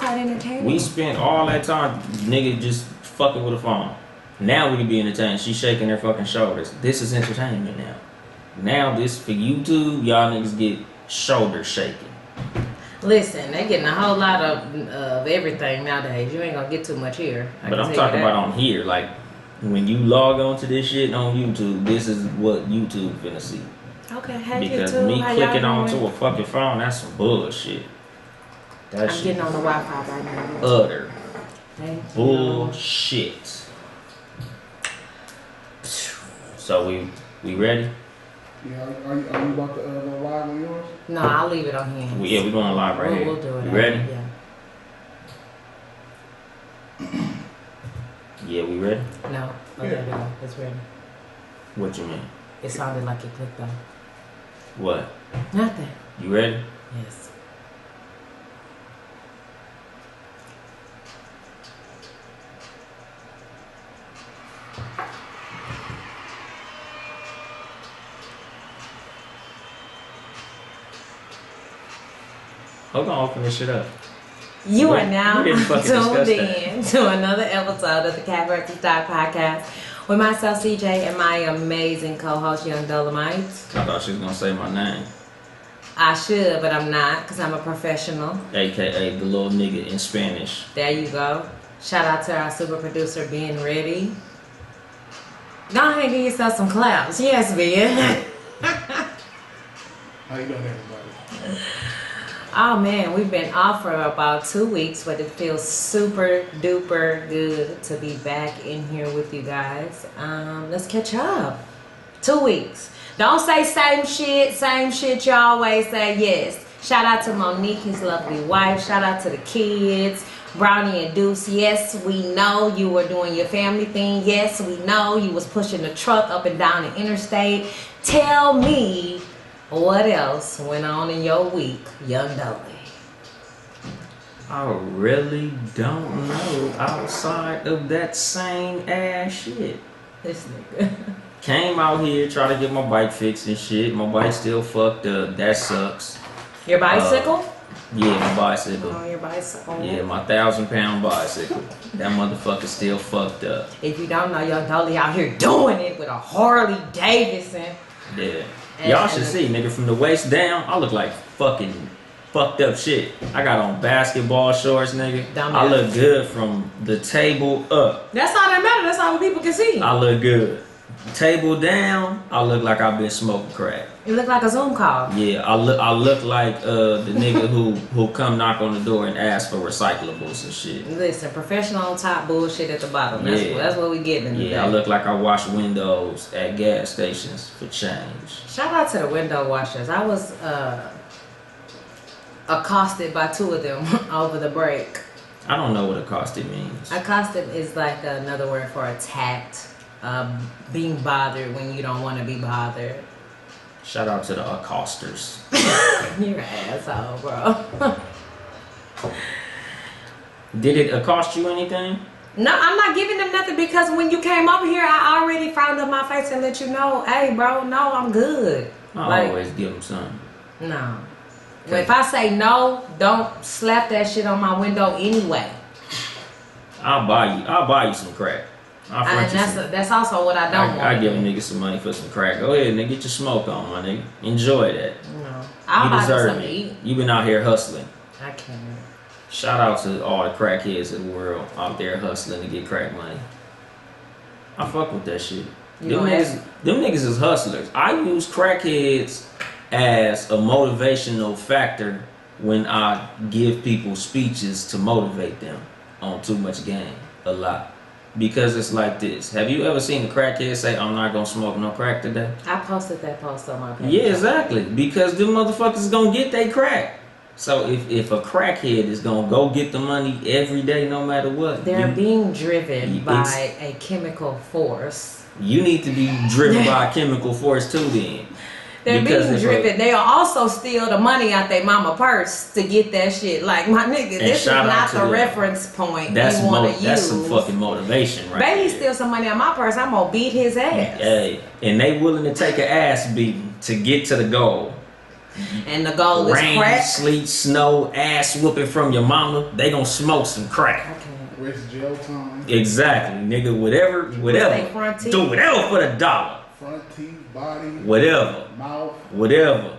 not entertaining. We spent all that time, nigga, just fucking with a phone. Now we can be entertained. She's shaking her fucking shoulders. This is entertainment now. Now this for YouTube, y'all niggas get shoulder shaking. Listen, they getting a whole lot of everything nowadays. You ain't gonna get too much here. But I'm talking about on here, like when you log on to this shit on YouTube, this is what YouTube finna see. Okay, hey because YouTube, me how clicking y'all onto doing? a fucking phone, that's some bullshit. That I'm shit getting on the Wi-Fi right now. utter Thank you. bullshit. So we ready? Yeah, are you about to go live on yours? No, I'll leave it on here. Yeah, we're going live right here. We'll do it. You ready? Yeah. Yeah, we ready? No. Oh, there we go. It's ready. What you mean? It sounded like it clicked on. What? Nothing. You ready? Yes. Hold on, open this shit up. You are now we didn't fucking discuss tuned that. in to another episode of the Cat vs. Dog podcast with myself, CJ, and my amazing co-host, Young Dolemite. I thought she was gonna say my name. I should, but I'm not, because I'm a professional. AKA the little nigga in Spanish. There you go. Shout out to our super producer, Ben Ready. Go ahead and give yourself some claps. Yes, Ben. How you doing, everybody? Oh man, we've been off for about 2 weeks, but it feels super duper good to be back in here with you guys. Let's catch up. 2 weeks. Don't say same shit you always say. Yes. Shout out to Monique, his lovely wife. Shout out to the kids, Brownie and Deuce. Yes, we know you were doing your family thing. Yes, we know you was pushing the truck up and down the interstate. Tell me what else went on in your week, Young Dolly? I really don't know outside of that same ass shit. This nigga. Came out here, tried to get my bike fixed and shit. My bike still fucked up. That sucks. Your bicycle? Yeah, my bicycle. Oh, your bicycle. Yeah, my 1,000-pound bicycle. That motherfucker still fucked up. If you don't know, Young Dolly out here doing it with a Harley Davidson. Yeah. Y'all should see, nigga, from the waist down, I look like fucking fucked up shit. I got on basketball shorts, nigga. I look good from the table up. That's all that matters. That's all people can see. I look good. Table down, I look like I've been smoking crack. You look like a Zoom call. Yeah, I look like the nigga who come knock on the door and ask for recyclables and shit. Listen, professional on top, bullshit at the bottom. That's what we getting today. Yeah, I look like I wash windows at gas stations for change. Shout out to the window washers. I was accosted by 2 of them over the break. I don't know what accosted means. Accosted is like another word for attacked. Being bothered when you don't want to be bothered. Shout out to the accosters. You're an asshole, bro. Did it accost you anything? No, I'm not giving them nothing because when you came over here, I already frowned up my face and let you know, hey, bro, no, I'm good. I always give them something. No. Okay. If I say no, don't slap that shit on my window anyway. I'll buy you some crack. And that's also what I don't want. I give a nigga some money for some crack. Go ahead, nigga, get your smoke on, my nigga. Enjoy that. No. I'll you deserve something it. To eat. You been out here hustling. I can't. Shout out to all the crackheads in the world out there hustling to get crack money. I fuck with that shit. Them niggas is hustlers. I use crackheads as a motivational factor when I give people speeches to motivate them on too much game a lot. Because it's like this. Have you ever seen a crackhead say, I'm not gonna smoke no crack today? I posted that post on my page. Yeah, exactly. Because them motherfuckers gonna get they crack. So if a crackhead is gonna go get the money every day no matter what. They're being driven by a chemical force. You need to be driven by a chemical force too then. They're being driven. They'll also steal the money out their mama purse to get that shit. Like, my nigga, this is not the reference point you want to use. That's some fucking motivation right Baby there. steal some money out my purse, I'm going to beat his ass. Hey, and they willing to take an ass beating to get to the goal. And the goal is Rain, crack. sleet, snow, ass whooping from your mama. They gonna smoke some crack. Okay. Rest jail time. Exactly, nigga. Whatever. Stay front teeth. Do whatever for the dollar. Front teeth, body, Whatever. mouth. Whatever,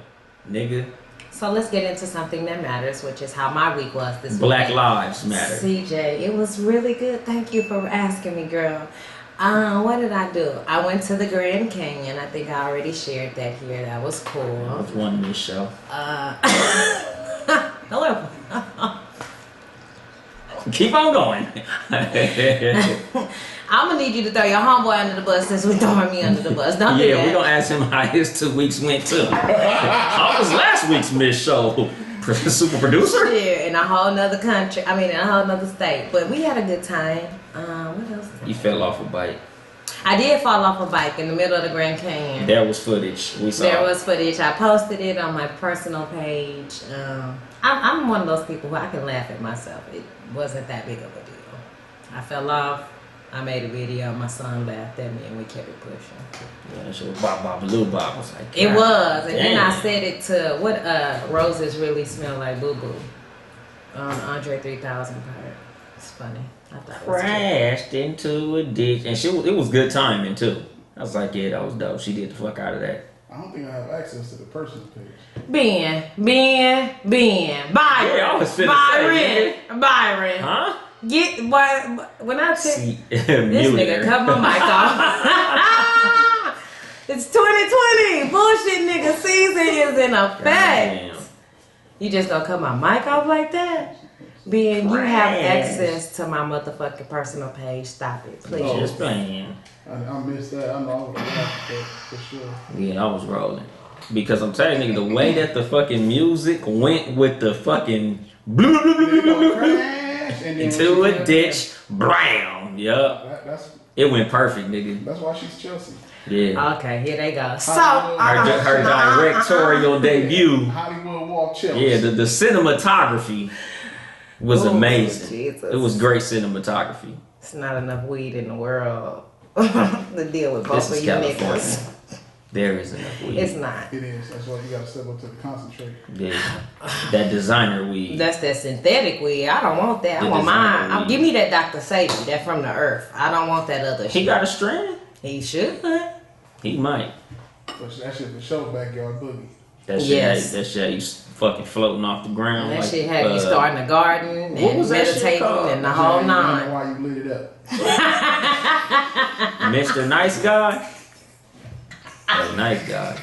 nigga. So let's get into something that matters, which is how my week was this Black week. lives matter. CJ, it was really good. Thank you for asking me, girl. What did I do? I went to the Grand Canyon. I think I already shared that here. That was I cool. was one this show. Hello. Keep on going. I'm gonna need you to throw your homeboy under the bus since we throwing me under the bus. Don't do Yeah, that. we're gonna ask him how his 2 weeks went too. How was last week's Miss Show? Super producer? Yeah, in a whole nother country. I mean, in a whole nother state. But we had a good time. What else? You fell off a bike. I did fall off a bike in the middle of the Grand Canyon. There was footage. We saw. There was footage. I posted it on my personal page. I'm one of those people who I can laugh at myself. It wasn't that big of a deal. I fell off. I made a video. My son laughed at me, and we kept it pushing. Yeah, that shit was bop bop little bop. I was like, It God was, and then I damn. said it to what roses really smell like boo boo on Andre 3000 part. It's funny. I thought it was cute. Crashed into a ditch, and it was good timing too. I was like, yeah, that was dope. She did the fuck out of that. I don't think I have access to the personal page. Ben, Byron, Yeah, I was finna say, Byron. Huh? Get what when I tell See, this mute nigga her. cut my mic off. It's 2020. Bullshit nigga season is in effect. Damn. You just gonna cut my mic off like that? Being you have Crash. access to my motherfucking personal page. Stop it, please. Oh. Just playing. I missed that. I know I would have laughed at that for sure. Yeah, I was rolling. Because I'm telling you, the way that the fucking music went with the fucking blue, blue, blue, blue, blue, blue, blue, Crash, and then into when a she- ditch, brown. Yup. It went perfect, nigga. That's why she's Chelsea. Yeah. Okay, here they go. So Her directorial debut. Hollywood Walk Chelsea. Yeah, the cinematography was Ooh, amazing. Jesus. It was great cinematography. It's not enough weed in the world to deal with both This of is you California. niggas. There is enough weed. It's not. It is. That's why you gotta step up to the concentrate. Yeah. That designer weed. That's that synthetic weed. I don't want that. I The want mine. designer weed. Give me that Dr. Sadie. That from the earth. I don't want that other He shit. got a strand? He should. He might. But that shit for sure backyard boogie. That shit, Yes. that shit, he's fucking floating off the ground. That like, shit had you starting a garden what and was that shit meditating called? and the whole I don't know nine. why you lit it up. Mr. Nice Guy. That nice guy.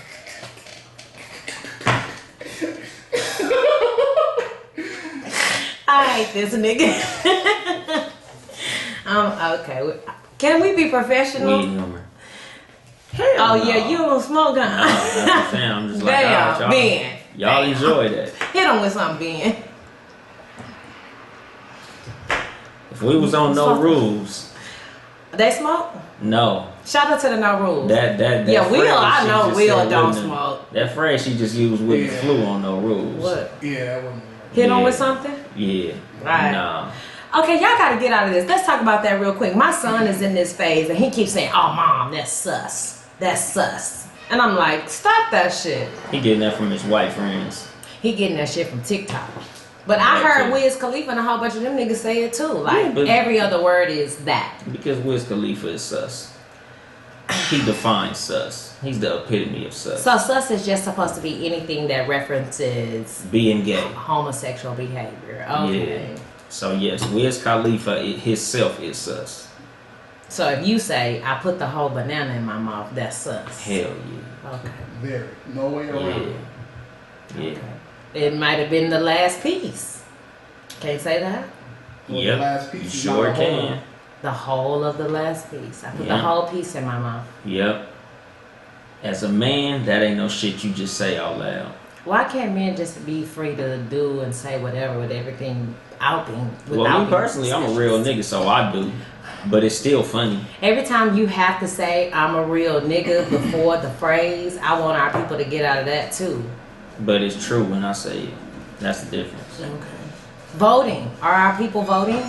I hate this nigga. Okay. Can we be professional? Weed humor. Oh yeah, you don't smoke, Nah, huh? that's what I'm saying. I'm just like, Damn, alright, Ben. y'all enjoy that. Hit him with something, Ben. If we was on no rules, They smoke? no. Shout out to the no rules. That Yeah, Will, phrase I she know just Will said don't wouldn't- smoke. That phrase she just used with the Yeah. flu on no rules. What? Yeah, that wasn't Hit him Yeah. with something? Yeah. Right. Nah. Okay, y'all gotta get out of this. Let's talk about that real quick. My son is in this phase and he keeps saying, "Oh, mom, that's sus. That's sus." And I'm like, stop that shit. He getting that from his white friends. He getting that shit from TikTok. But I Right, heard too. Wiz Khalifa and a whole bunch of them niggas say it too. Like, Yeah, but- every other word is that. Because Wiz Khalifa is sus. He defines sus. He's the epitome of sus. So sus is just supposed to be anything that references Being gay. homosexual behavior. Okay. Yeah. So yes, Wiz Khalifa himself is sus. So if you say, "I put the whole banana in my mouth," that's sus. Hell yeah. Okay. very. No way around it. Yeah. Yeah. It might have been the last piece. Can't say that? Well, Yep. the last piece You is sure not a whole can. lot. The whole of the last piece. I put the Yeah. whole piece in my mouth. Yep. As a man, that ain't no shit you just say out loud. Why can't men just be free to do and say whatever with everything out being? Well, without me being personally, I'm a suspicious? real nigga, so I do. But it's still funny. Every time you have to say "I'm a real nigga" before the phrase, I want our people to get out of that too. But it's true when I say it. That's the difference. Okay. Voting. Are our people voting?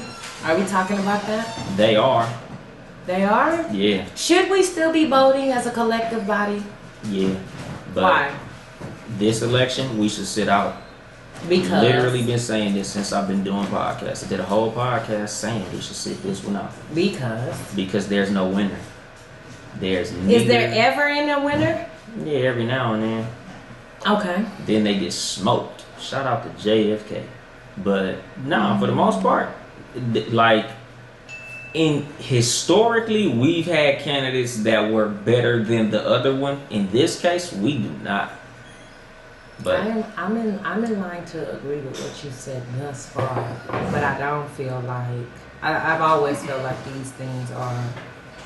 Are we talking about that? They are. They are? Yeah. Should we still be voting as a collective body? Yeah. But Why? This election, we should sit out. Because Literally been saying this since I've been doing podcasts. I did a whole podcast saying we should sit this one out. Because there's no winner. There's neither. Is there ever any winner? Yeah, every now and then. Okay. Then they get smoked. Shout out to JFK. But for the most part, like historically, we've had candidates that were better than the other one. In this case, we do not. But I'm in line to agree with what you said thus far, but I don't feel like I've always felt like these things are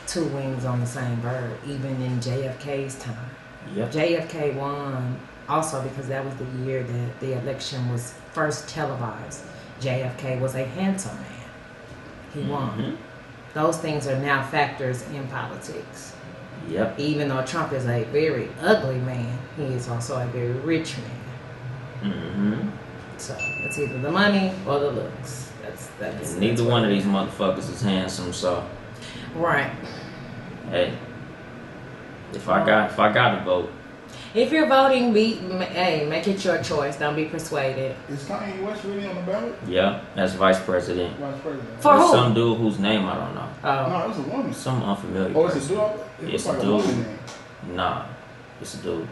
two wings on the same bird. Even in JFK's time, JFK won also because that was the year that the election was first televised. JFK was a handsome man. He won. Those things are now factors in politics. Yep. Even though Trump is a very ugly man, he is also a very rich man. So it's either the money or the looks. That's neither one of these motherfuckers is handsome. So right. Hey, if I got to vote. If you're voting, make it your choice. Don't be persuaded. Is Kanye West really on the ballot? Yeah, as vice president. For who? Some dude whose name I don't know. No, it's a woman. Some unfamiliar. Oh, it's a dude. It's a dude. Nah, it's a dude.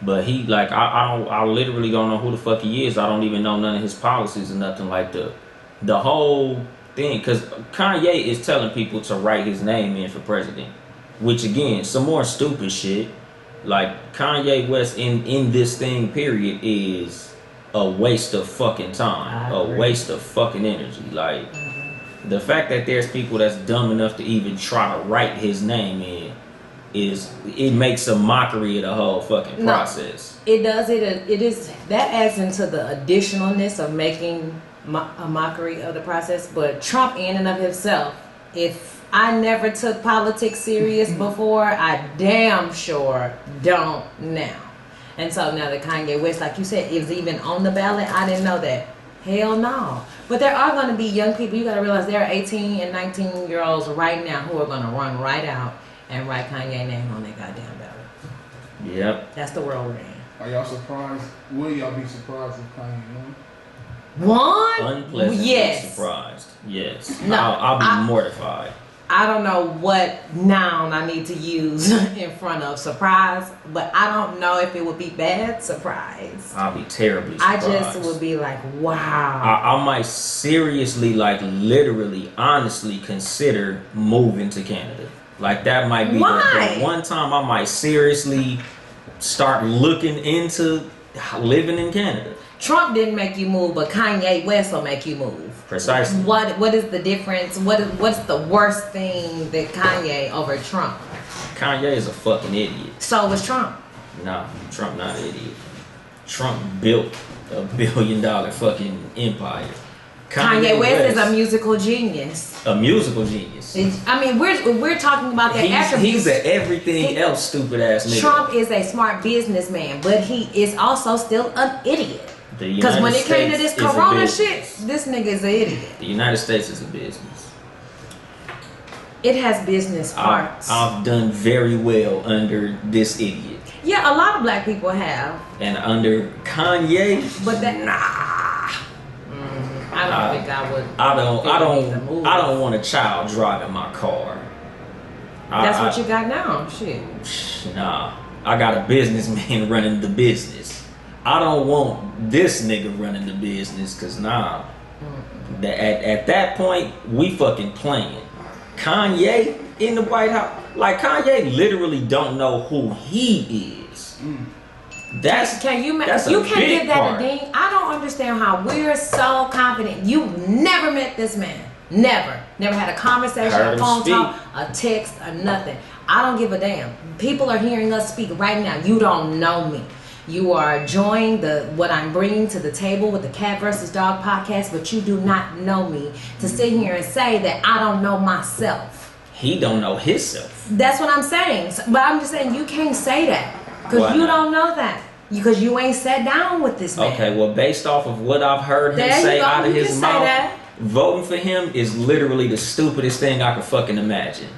But he I literally don't know who the fuck he is. I don't even know none of his policies or nothing like the whole thing. Cause Kanye is telling people to write his name in for president, which again, some more stupid shit. Like Kanye West in this thing period is a waste of fucking time, a waste of fucking energy. Like the fact that there's people that's dumb enough to even try to write his name in it makes a mockery of the whole fucking process. It does. It is that adds into the additionalness of making a mockery of the process. But Trump in and of himself, if I never took politics serious before, I damn sure don't now. And so now that Kanye West, like you said, is even on the ballot, I didn't know that. Hell no. But there are going to be young people. You got to realize there are 18 and 19-year-olds right now who are going to run right out and write Kanye's name on their goddamn ballot. Yep. That's the world we're in. Are y'all surprised? Will y'all be surprised if Kanye won? Unpleasantly surprised. Yes. No, I'll be mortified. I don't know what noun I need to use in front of surprise, but I don't know if it would be bad surprise. I'll be terribly surprised. I just would be like, wow. I might seriously, like literally, honestly consider moving to Canada. Like that might be the one time I might seriously start looking into living in Canada. Trump didn't make you move, but Kanye West will make you move. Precisely. What is the difference? What's the worst thing that Kanye over Trump? Kanye is a fucking idiot. So was Trump. Nah, Trump not an idiot. Trump built $1 billion fucking empire. Kanye West is a musical genius. A musical genius. I mean, we're talking about the attributes. He's an everything else stupid ass nigga. Trump is a smart businessman, but he is also still an idiot. Because when it came to this corona shit, this nigga is an idiot. The United States is a business. It has business parts. I've done very well under this idiot. Yeah, a lot of black people have. And under Kanye, but that I don't think I would. I don't want a child driving my car. That's what you got now. Shit. Nah, I got a businessman running the business. I don't want this nigga running the business, cause at that point we fucking playing. Kanye in the White House, like Kanye literally don't know who he is. You can't give that a ding. I don't understand how we're so confident. You never met this man. Never had a conversation, a phone talk, a text, or nothing. I don't give a damn. People are hearing us speak right now. You don't know me. You are enjoying what I'm bringing to the table with the Cat vs. Dog podcast, but you do not know me to sit here and say that I don't know myself. He don't know himself. That's what I'm saying. But I'm just saying you can't say that because you don't know that. Because you ain't sat down with this man. Okay, well, based off of what I've heard him say out of his mouth, voting for him is literally the stupidest thing I could fucking imagine.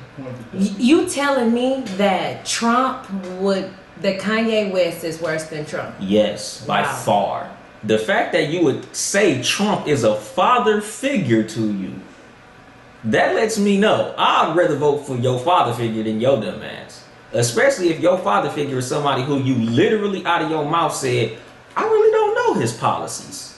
You telling me that Trump would that Kanye West is worse than Trump. Yes, by Wow. far. The fact that you would say Trump is a father figure to you, that lets me know I'd rather vote for your father figure than your dumb ass. Especially if your father figure is somebody who you literally out of your mouth said, I really don't know his policies.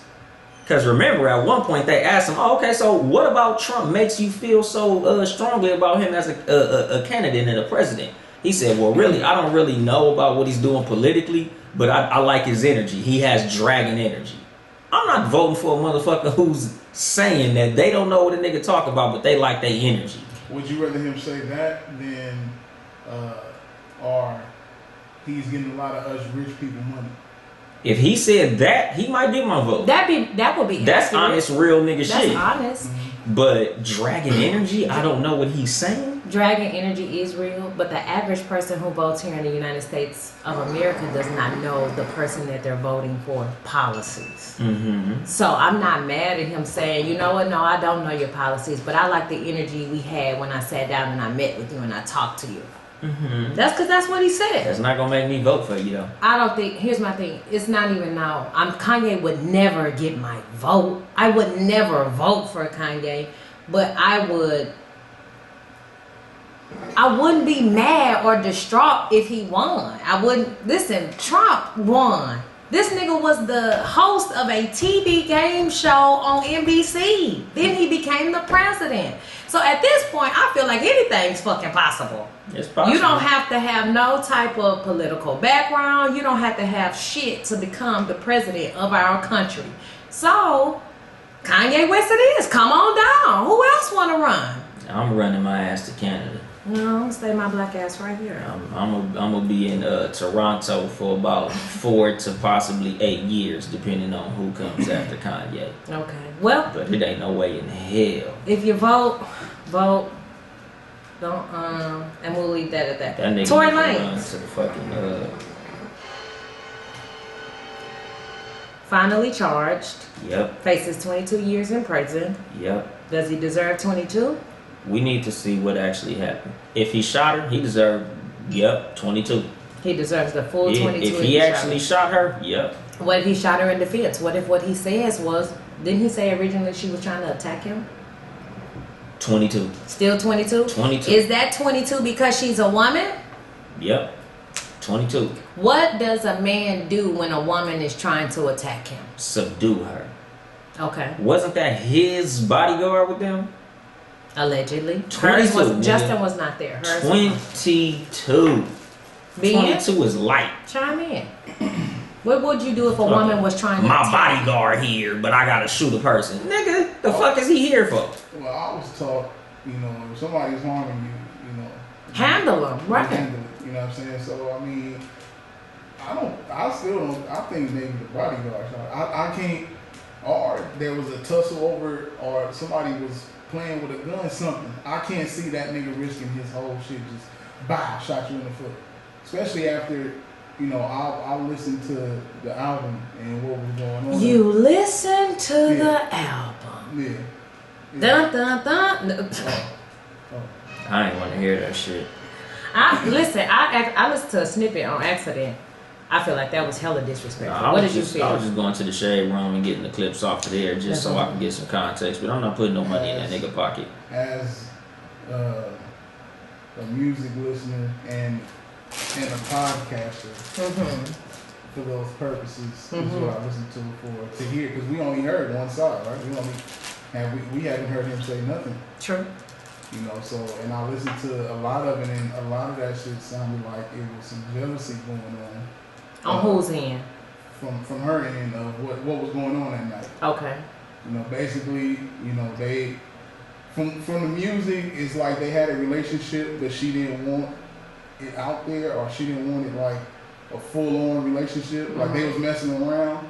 Because remember, at one point they asked him, oh, okay, so what about Trump makes you feel so strongly about him as a candidate and a president? He said, well, really, I don't really know about what he's doing politically, but I like his energy. He has dragon energy. I'm not voting for a motherfucker who's saying that they don't know what a nigga talk about, but they like their energy. Would you rather him say that than, or he's getting a lot of us rich people money? If he said that, he might get my vote. That would be That's accurate. honest, real nigga That's shit. honest. But dragon energy, I don't know what he's saying. Dragon energy is real, but the average person who votes here in the United States of America does not know the person that they're voting for policies. Mm-hmm. So I'm not mad at him saying, you know what, no, I don't know your policies, but I like the energy we had when I sat down and I met with you and I talked to you. Mm-hmm. That's because that's what he said. That's not gonna make me vote for you though. I don't think, here's my thing, it's not even now. Kanye would never get my vote. I would never vote for Kanye, but I wouldn't be mad or distraught if he won. I wouldn't, listen, Trump won. This nigga was the host of a TV game show on NBC. Then he became the president. So at this point, I feel like anything's fucking possible. It's possible. You don't have to have no type of political background. You don't have to have shit to become the president of our country. So, Kanye West it is. Come on down. Who else want to run? I'm running my ass to Canada. No, stay my black ass right here. I'm gonna be in Toronto for about 4 to possibly 8 years, depending on who comes after Kanye. Okay. Well, But it ain't no way in hell. if you vote. Don't and we'll leave that at that. That nigga Tory needs to run Lanez to the fucking finally charged. Yep. Faces 22 years in prison. Yep. Does he deserve 22? We need to see what actually happened. If he shot her, he deserved 22. He deserves the full Yeah, 22. if he actually shot her, yep. What if he shot her in defense? What if what he says was, didn't he say originally she was trying to attack him? 22. Still 22? 22. Is that 22 because she's a woman? Yep. 22. What does a man do when a woman is trying to attack him? Subdue her. Okay. Wasn't that his bodyguard with them? Allegedly. 22, Hers was, nigga. Justin was not there. Hers 22. Being? 22 is light. Chime in. What would you do if a woman was trying to My attack? bodyguard here, but I gotta shoot a person. Nigga, the fuck is he here for? Well, I was taught, if somebody's harming you, Handle them, right? handle it. You know what I'm saying? So I mean, I think maybe the bodyguard shot. I can't. Or there was a tussle over, or somebody was playing with a gun, something. I can't see that nigga risking his whole shit. Just shot you in the foot. Especially after, I listened to the album and what was going on. You listen to the album. Yeah. Dun dun dun. I ain't want to hear that shit. I listened to a snippet on accident. I feel like that was hella disrespectful. What did you feel? I was just going to the shade room and getting the clips off of there just so I can get some context. But I'm not putting no money in that nigga pocket. As a music listener and a podcaster, for those purposes, is what I listen to hear, because we only heard one side, right? We haven't heard him say nothing. True. So, and I listened to a lot of it, and a lot of that shit sounded like it was some jealousy going on. On whose end? From her end of what was going on that night. Okay. Basically, they from the music, it's like they had a relationship, but she didn't want it out there, or she didn't want it like a full-on relationship. Like they was messing around,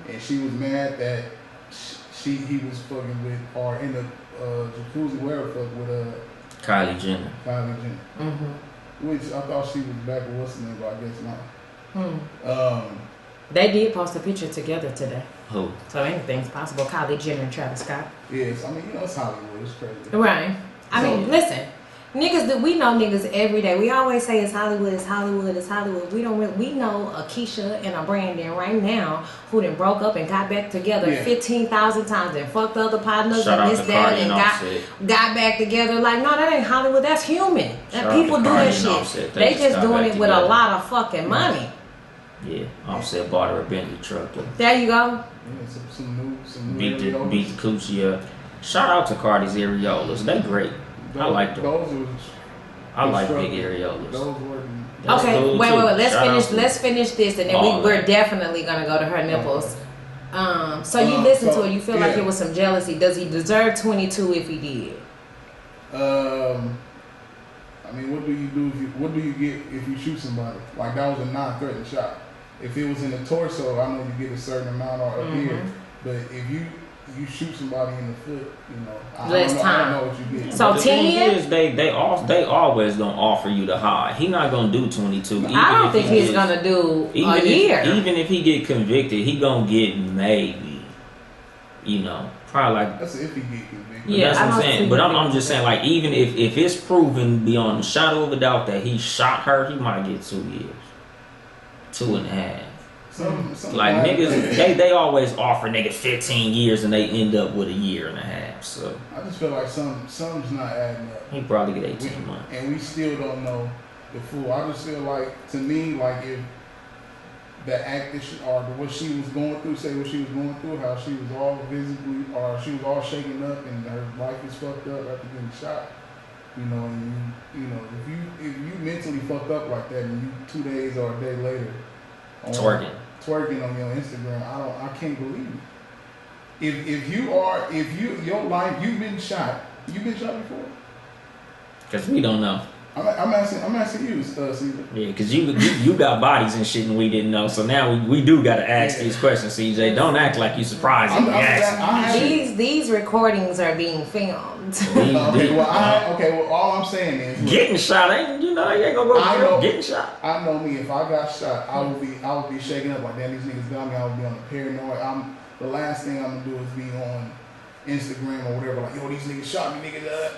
and she was mad that he was fucking with, or in the jacuzzi, wherever, with Kylie Jenner. Which I thought she was back with what's the name, but I guess not. They did post a picture together today. Who? So anything's possible. Kylie Jenner and Travis Scott. Yes, I mean, it's Hollywood. It's crazy. Right. I mean, listen. We know niggas every day. We always say it's Hollywood, it's Hollywood, it's Hollywood. We know a Keisha and a Brandon right now who done broke up and got back together 15,000 times and fucked other partners Shout and out this, to that, Cardi and Offset. got back together. Like, no, that ain't Hollywood, that's human. Shout That people out to do Cardi that and shit. Offset. They just got doing back it with a together. lot of fucking money. Yeah, Offset bought her a Bentley truck. There you go. Yeah, some new Beat areolas. the coochie up. Shout out to Cardi's areolas. They great. I like them. Those was I like big areolas. those working. That's Okay, cool, wait. too. Let's finish this, and then All we're that. definitely gonna go to her nipples. So you Uh, listen so, to it. You feel like yeah. it was some jealousy. Does he deserve 22 if he did? I mean, what do you do? What do you get if you shoot somebody? Like that was a non-threatening shot. If it was in the torso, I know you get a certain amount or up here. But if you shoot somebody in the foot, you know, I don't know what you get. So The thing 10? is, they always gonna offer you the high. He not gonna do 22. Even I don't if think he he's gets- gonna do even a if, year. Even if he get convicted, he gonna get maybe, probably like. That's if he get convicted. But Yeah, that's I what I'm don't saying. see But him I'm just saying, like, even if it's proven beyond a shadow of a doubt that he shot her, he might get 2 years, 2.5. Some Like guys- niggas, they always offer niggas 15 years and they end up with 1.5 years. So I just feel like some's not adding up. he probably get 18 months. And we still don't know the full. I just feel like, to me, like if the actress or what she was going through, say what she was going through, how she was all visibly, or she was all shaken up and her life is fucked up after getting shot. And if you mentally fucked up like that and you 2 days or a day later twerking on your Instagram, I can't believe it. If your life, you've been shot before? Cause we don't know. I'm asking you, CJ. Yeah, cause you got bodies and shit and we didn't know. So now we do gotta ask these questions, CJ. Don't act like you surprised if we ask. These recordings are being filmed. Well, all I'm saying is, Getting shot ain't, you ain't gonna go to jail. Getting shot. I know me. If I got shot, I would be shaking up like, damn, these niggas got me. I would be on the paranoid. The last thing I'm gonna do is be on Instagram or whatever, like, yo, these niggas shot me, nigga.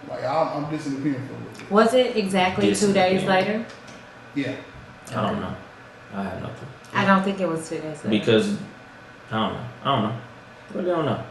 Like, I'm disappearing for a little bit. Was it exactly 2 days later? Yeah. I don't know. I have no clue. I don't think it was 2 days later. Because I don't know. Really don't know.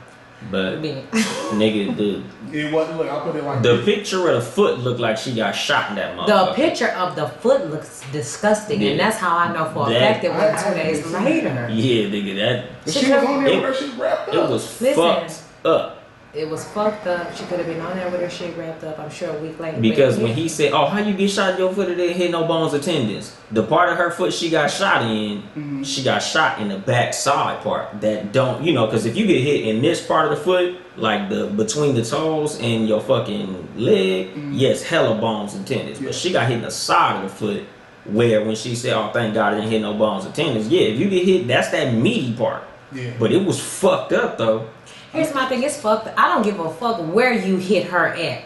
But Me. nigga, It wasn't. Look, I put it like the this. picture of the foot looked like she got shot in that motherfucker. The picture of the foot looks disgusting, Yeah. and that's how I know for a That- fact it was 2 days later. Yeah, nigga, But she was on there with her shit wrapped up. it was Listen. fucked up. It was fucked up. She could have been on there with her shit wrapped up, I'm sure, a week later. Because But when he said, "Oh, how you get shot in your foot? It didn't hit no bones or tendons." The part of her foot she got shot in, she got shot in the back side part. That don't, because if you get hit in this part of the foot, like the between the toes and your fucking leg, yes, hella bones and tendons. Yeah. But she got hit in the side of the foot, where when she said, "Oh, thank God, it didn't hit no bones or tendons." Yeah, if you get hit, that's that meaty part. Yeah. But it was fucked up though. here's my thing, it's fucked. I don't give a fuck where you hit her at.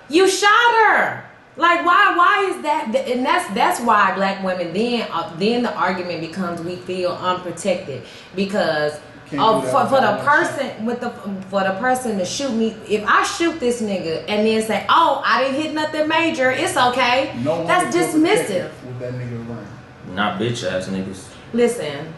You shot her. Like, why is that? And that's why black women, then the argument becomes we feel unprotected because for the person to shoot me, if I shoot this nigga and then say, "Oh, I didn't hit nothing major, it's okay," No one that's was dismissive. protected with that nigga around. Not bitch ass niggas. Listen,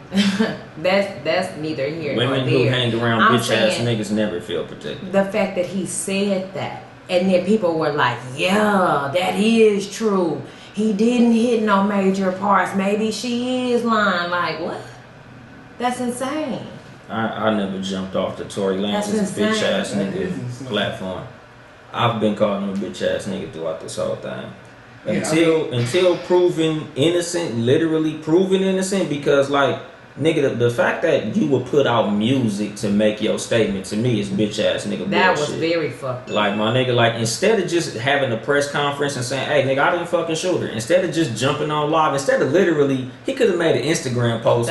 that's neither here nor Women there. who hang around I'm bitch ass saying niggas never feel protected. the fact that he said that, and then people were like, "Yeah, that is true. He didn't hit no major parts. Maybe she is lying." Like, what? That's insane. I never jumped off the Tory Lanez That's bitch ass That nigga is insane. platform. I've been calling him a bitch ass nigga throughout this whole thing. Yeah, Until proven innocent, literally proven innocent, because like nigga, the fact that you would put out music to make your statement to me is bitch ass nigga That bullshit. was very fucked up. Like my nigga, like instead of just having a press conference and saying, "Hey nigga, I didn't fucking shoot her," instead of just jumping on live, instead of literally, he could have made an Instagram post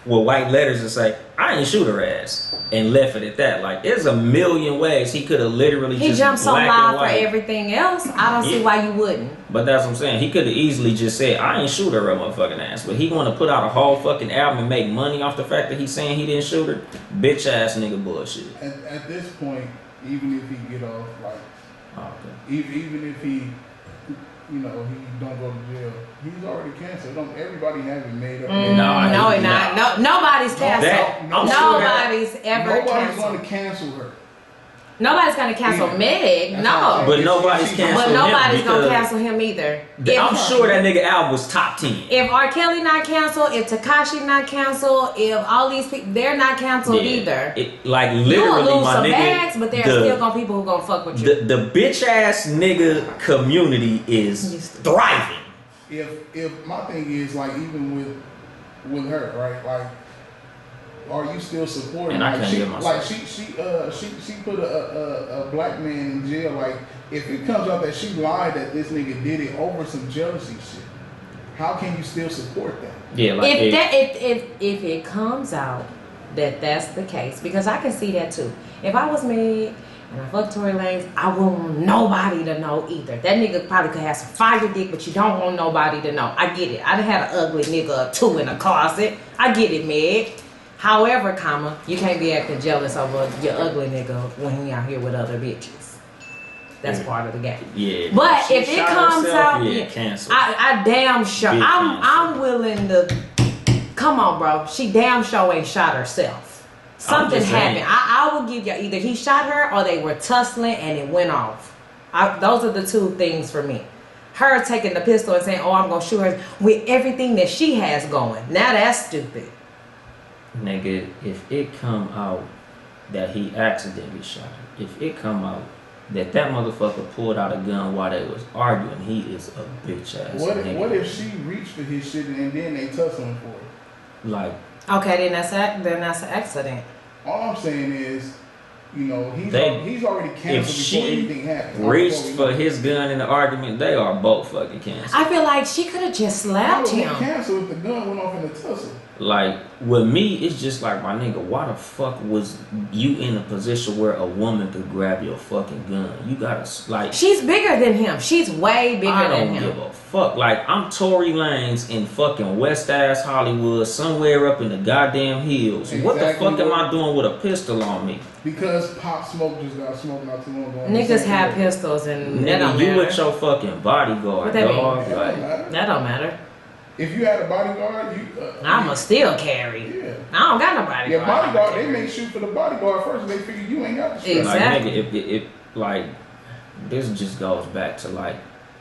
with white letters and say, "I ain't shoot her ass," and left it at that. Like there's a million ways he could have literally He just jumps on black live and for white. everything else. I don't see Yeah. why you wouldn't. But that's what I'm saying. He could have easily just said, "I ain't shoot her motherfucking ass." But he want to put out a whole fucking album and make money off the fact that he's saying he didn't shoot her. Bitch ass nigga bullshit. At this point, even if he get off, like, Oh, okay. Even if he, he don't go to jail, he's already canceled. Everybody have it made up. No, he not. No, nobody's canceled. Nobody's ever Nobody's canceled. going to cancel her. Nobody's gonna cancel Meg. No. But nobody's canceling him. But nobody's gonna cancel him either. I'm sure that nigga album was top 10. If R. Kelly not canceled, if Tekashi not canceled, if all these people, they're not canceled either. Like you literally, gonna lose my some nigga. bags, but there are still gonna people who gonna fuck with you. The bitch ass nigga community is thriving. If my thing is like even with her, right? Like, are you still supporting? And I can't get myself. She put a black man in jail. Like, if it comes out that she lied that this nigga did it over some jealousy shit, how can you still support that? Yeah, like if it comes out that that's the case, because I can see that too. If I was Meg and I fucked Tory Lanez, I wouldn't want nobody to know either. That nigga probably could have some fire dick, but you don't want nobody to know. I get it. I done had an ugly nigga or two in a closet. I get it, Meg. However, you can't be acting jealous over your ugly nigga when he out here with other bitches. That's part of the game. Yeah. But if it comes out, cancel. I damn sure. I'm willing to. Come on, bro. She damn sure ain't shot herself. Something happened. I will give you either he shot her or they were tussling and it went off. Those are the two things for me. Her taking the pistol and saying, "Oh, I'm gonna shoot her," with everything that she has going. Now that's stupid. Nigga, if it come out that he accidentally shot her, if it come out that motherfucker pulled out a gun while they was arguing, he is a bitch ass nigga. What if she reached for his shit and then they tussling for it? Like, okay, then that's an accident. All I'm saying is, he's already canceled before anything happened. Reached for his gun in the argument, they are both fucking canceled. I feel like she could have just slapped him. Canceled if the gun went off in the tussle. Like, with me, it's just like, my nigga, why the fuck was you in a position where a woman could grab your fucking gun? You gotta, like... She's bigger than him. She's way bigger than him. I don't give a fuck. Like, I'm Tory Lanez in fucking West-ass Hollywood, somewhere up in the goddamn hills. Exactly. What the fuck am I doing with a pistol on me? Because Pop Smoke just got smoked not too long ago. Niggas have pistols and that don't matter. You with your fucking bodyguard, dog. That don't matter. If you had a bodyguard, I'ma still carry. Yeah. I don't got no bodyguard. Yeah, bodyguard. They make shoot for the bodyguard first, and they figure you ain't got the shit. Exactly. Like, nigga, like, this just goes back to like,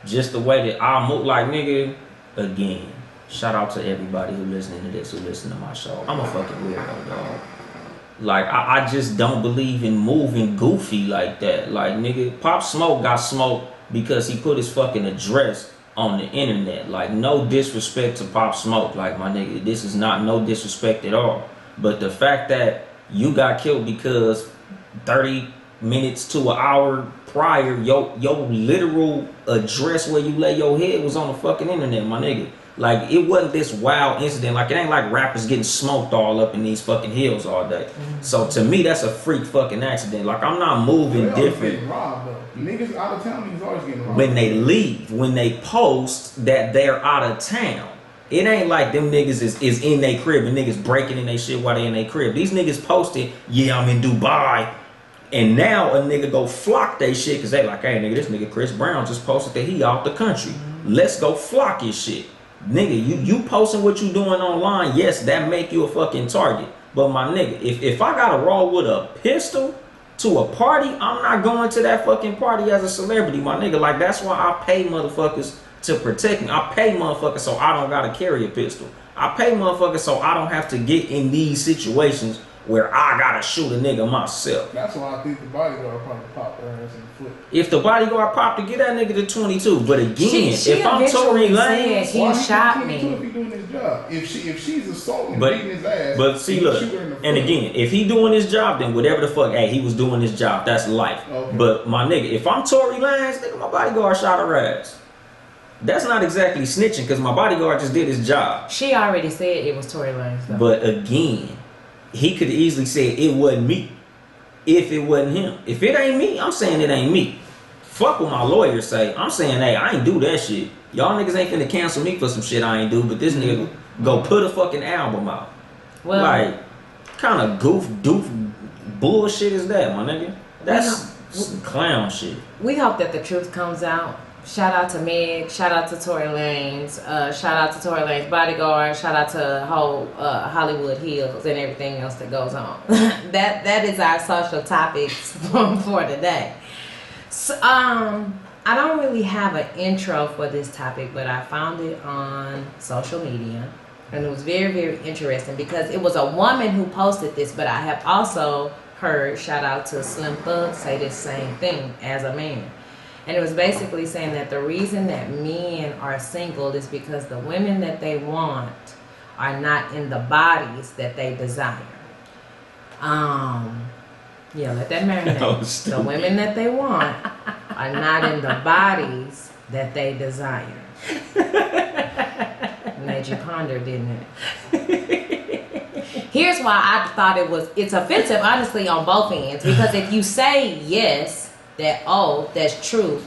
just the way that I move. Like, nigga, again, shout out to everybody who listening to this, who listen to my show. I'm a fucking weirdo, dog. Like, I just don't believe in moving goofy like that. Like, nigga, Pop Smoke got smoked because he put his fucking address on the internet. Like, no disrespect to Pop Smoke. Like, my nigga, this is not no disrespect at all. But the fact that you got killed because 30 minutes to an hour prior, your literal address where you lay your head was on the fucking internet, my nigga. Like, it wasn't this wild incident. Like, it ain't like rappers getting smoked all up in these fucking hills all day. Mm-hmm. So, to me, that's a freak fucking accident. Like, I'm not moving different. Getting robbed, though. Niggas out of town, niggas always getting robbed. When they leave, when they post that they're out of town, it ain't like them niggas is in their crib and niggas breaking in their shit while they in their crib. These niggas posted, yeah, I'm in Dubai. And now a nigga go flock they shit because they like, hey, nigga, this nigga Chris Brown just posted that he out the country. Let's go flock his shit. Nigga, you posting what you doing online, yes, that make you a fucking target. But my nigga, if I gotta roll with a pistol to a party, I'm not going to that fucking party as a celebrity, my nigga. Like, that's why I pay motherfuckers to protect me. I pay motherfuckers so I don't gotta carry a pistol. I pay motherfuckers so I don't have to get in these situations where I gotta shoot a nigga myself. That's why I think the bodyguard probably popped her ass in the foot. If the bodyguard popped to get that nigga to 22, but again, if I'm Tory Lanez, he shot me. If he doing his job, if she's assaulting, beating his ass, but see, look, and again, if he doing his job, then whatever the fuck, hey, he was doing his job. That's life. Okay. But my nigga, if I'm Tory Lanez, nigga, my bodyguard shot her ass. That's not exactly snitching because my bodyguard just did his job. She already said it was Tory Lanez, though. But again, he could easily say it wasn't me if it wasn't him. If it ain't me, I'm saying it ain't me. Fuck what my lawyers say. I'm saying, hey, I ain't do that shit. Y'all niggas ain't finna cancel me for some shit I ain't do, but this nigga go put a fucking album out. Well, like, kind of doof bullshit is that, my nigga? That's Some clown shit. We hope that the truth comes out. Shout out to Meg. Shout out to Tory Lanez. Shout out to Tory Lanez bodyguard. Shout out to whole Hollywood Hills and everything else that goes on. that is our social topics for today. So, I don't really have an intro for this topic, but I found it on social media, and it was very, very interesting because it was a woman who posted this. But I have also heard, shout out to Slim Thug, say this same thing as a man. And it was basically saying that the reason that men are single is because the women that they want are not in the bodies that they desire. Yeah, let that marinate. The women that they want are not in the bodies that they desire. Made you ponder, didn't it? Here's why I thought it's offensive, honestly, on both ends. Because if you say yes, that, oh, that's true,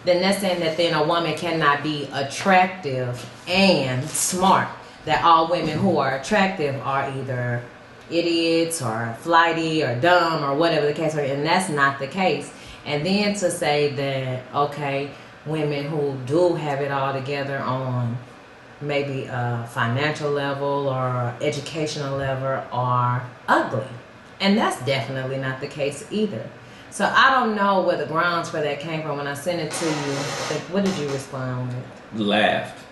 then that's saying that then a woman cannot be attractive and smart. That all women who are attractive are either idiots or flighty or dumb or whatever the case is, and that's not the case. And then to say that, okay, women who do have it all together on maybe a financial level or educational level are ugly. And that's definitely not the case either. So I don't know where the grounds for that came from. When I sent it to you, like, what did you respond with? Laughed.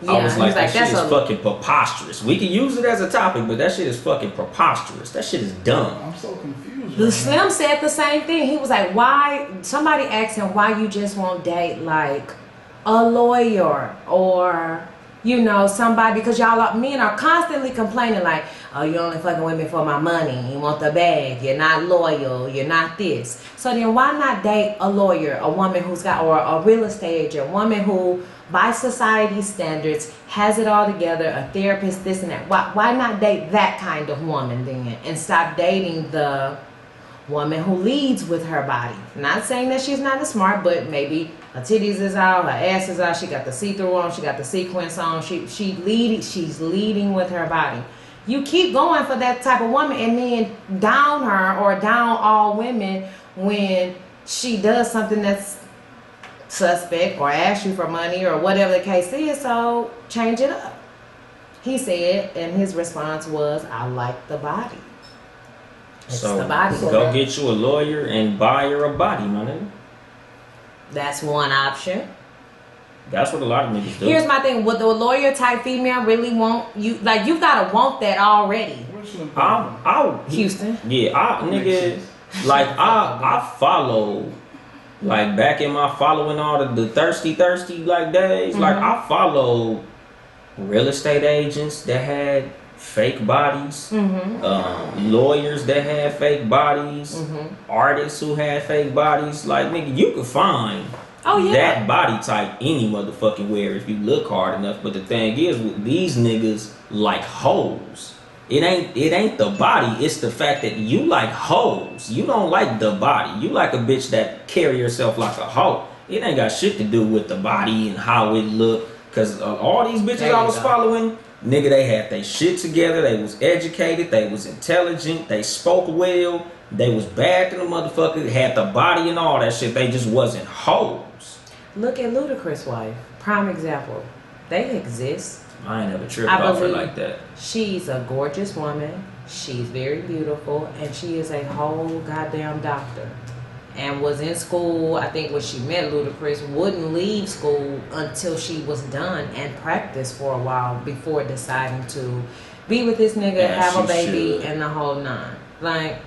Yeah, I was like, that shit is that's fucking preposterous. We can use it as a topic, but that shit is fucking preposterous. That shit is dumb. I'm so confused. The Slim said the same thing. He was like, why? Somebody asked him why you just won't date like a lawyer or, you know, somebody, because men are constantly complaining like, oh, you only fucking with me for my money. You want the bag. You're not loyal. You're not this. So then why not date a lawyer, a woman who's got, or a real estate agent, a woman who, by society standards, has it all together, a therapist, this and that. Why not date that kind of woman then and stop dating the woman who leads with her body? Not saying that she's not as smart, but maybe her titties is out, her ass is out, she got the see-through on, she got the sequins on, she's leading with her body. You keep going for that type of woman and then down her or down all women when she does something that's suspect or asks you for money or whatever the case is. So change it up. He said, and his response was, I like the body. It's so the body. go get you a lawyer and buy her a body, my nigga. That's one option. That's what a lot of niggas do. Here's my thing: would the lawyer type female really want you? Like, you gotta want that already. Houston. Yeah, nigga, like I follow, like back in my following all the thirsty like days. Mm-hmm. Like I follow real estate agents that had fake bodies, lawyers that had fake bodies, artists who had fake bodies. Like, nigga, you could find that body type any motherfucking where if you look hard enough. But the thing is, with these niggas like hoes. It ain't the body, it's the fact that you like hoes. You don't like the body. You like a bitch that carry herself like a hoe. It ain't got shit to do with the body and how it look. Cause all these bitches I was following, nigga, they had their shit together. They was educated. They was intelligent. They spoke well. They was bad to the motherfucker. Had the body and all that shit. They just wasn't hoes. Look at Ludacris' wife. Prime example. They exist. I ain't never tripped off her like that. She's a gorgeous woman. She's very beautiful. And she is a whole goddamn doctor. And was in school, I think when she met Ludacris, wouldn't leave school until she was done and practiced for a while before deciding to be with this nigga, have a baby, and the whole nine. Like,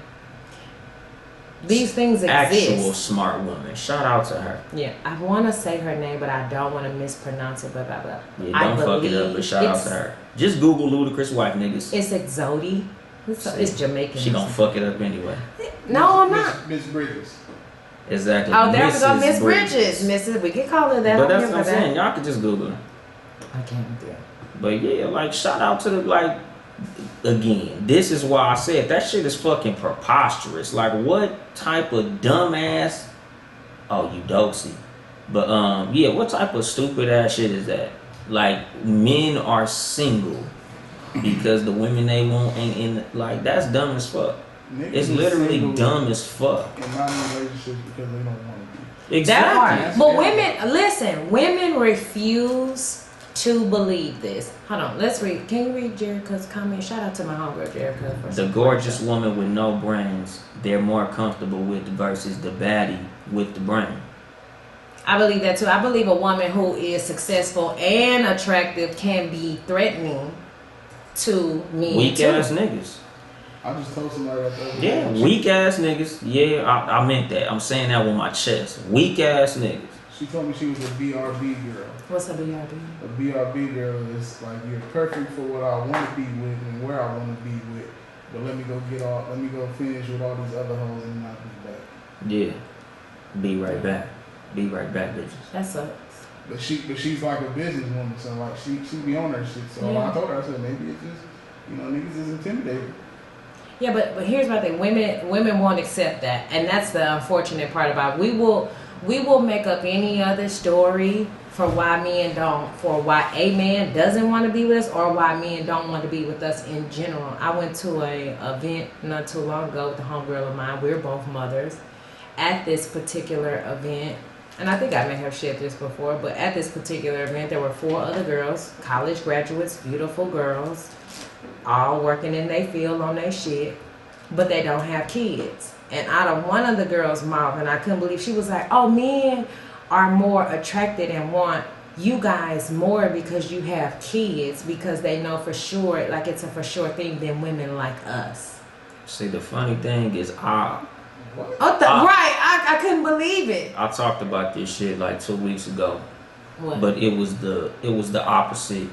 these things exist. Actual smart woman. Shout out to her. Yeah, I want to say her name, but I don't want to mispronounce it, blah, blah, blah. Yeah, don't fuck it up, but shout out to her. Just Google Ludacris wife, niggas. It's Exodia. It's Jamaican. She gonna fuck it up anyway. No, I'm not. Miss Bridges. Exactly. Oh, there we go, Miss Bridges. Mrs. We can call her that. But that's what I'm saying. Y'all can just Google her. I can't do it. But yeah, like, shout out to the, like, again, this is why I said that shit is fucking preposterous. Like, what type of dumbass? Oh, you doxy. But yeah, what type of stupid ass shit is that? Like, men are single because the women they want ain't in. Like, that's dumb as fuck. Niggas It's is literally single dumb as fuck. and not in relationships because they don't want to be. Exactly. That part. But women, listen, women refuse to believe this. Hold on, let's read. Can you read Jerica's comment? Shout out to my homegirl Jerica. For The gorgeous woman with no brains, they're more comfortable with versus the baddie with the brain. I believe that too. I believe a woman who is successful and attractive can be threatening to men Weak too. ass niggas. I just told somebody that the other Yeah, day. weak ass niggas. Yeah, I meant that. I'm saying that with my chest. Weak ass niggas. She told me she was a BRB girl. What's a BRB? A BRB girl is like, you're perfect for what I want to be with and where I want to be with. But let me go finish with all these other hoes and not be back. Yeah. Be right back. Be right back, bitches. That sucks. But she's like a businesswoman, so like she be on her shit. So Yeah. I told her, I said, maybe it's just, niggas is intimidated. Yeah, but here's my thing. Women won't accept that, and that's the unfortunate part about it. We will make up any other story for why why a man doesn't want to be with us, or why men don't want to be with us in general. I went to a event not too long ago with a homegirl of mine. We're both mothers. At this particular event, and I think I may have shared this before, but at this particular event, there were 4 other girls, college graduates, beautiful girls, all working in their field on their shit, but they don't have kids. And out of one of the girls' mouth, and I couldn't believe, she was like, oh, men are more attracted and want you guys more because you have kids, because they know for sure, like it's a for sure thing, than women like us. See, the funny thing is, Right, I couldn't believe it. I talked about this shit like 2 weeks ago. What? But it was the opposite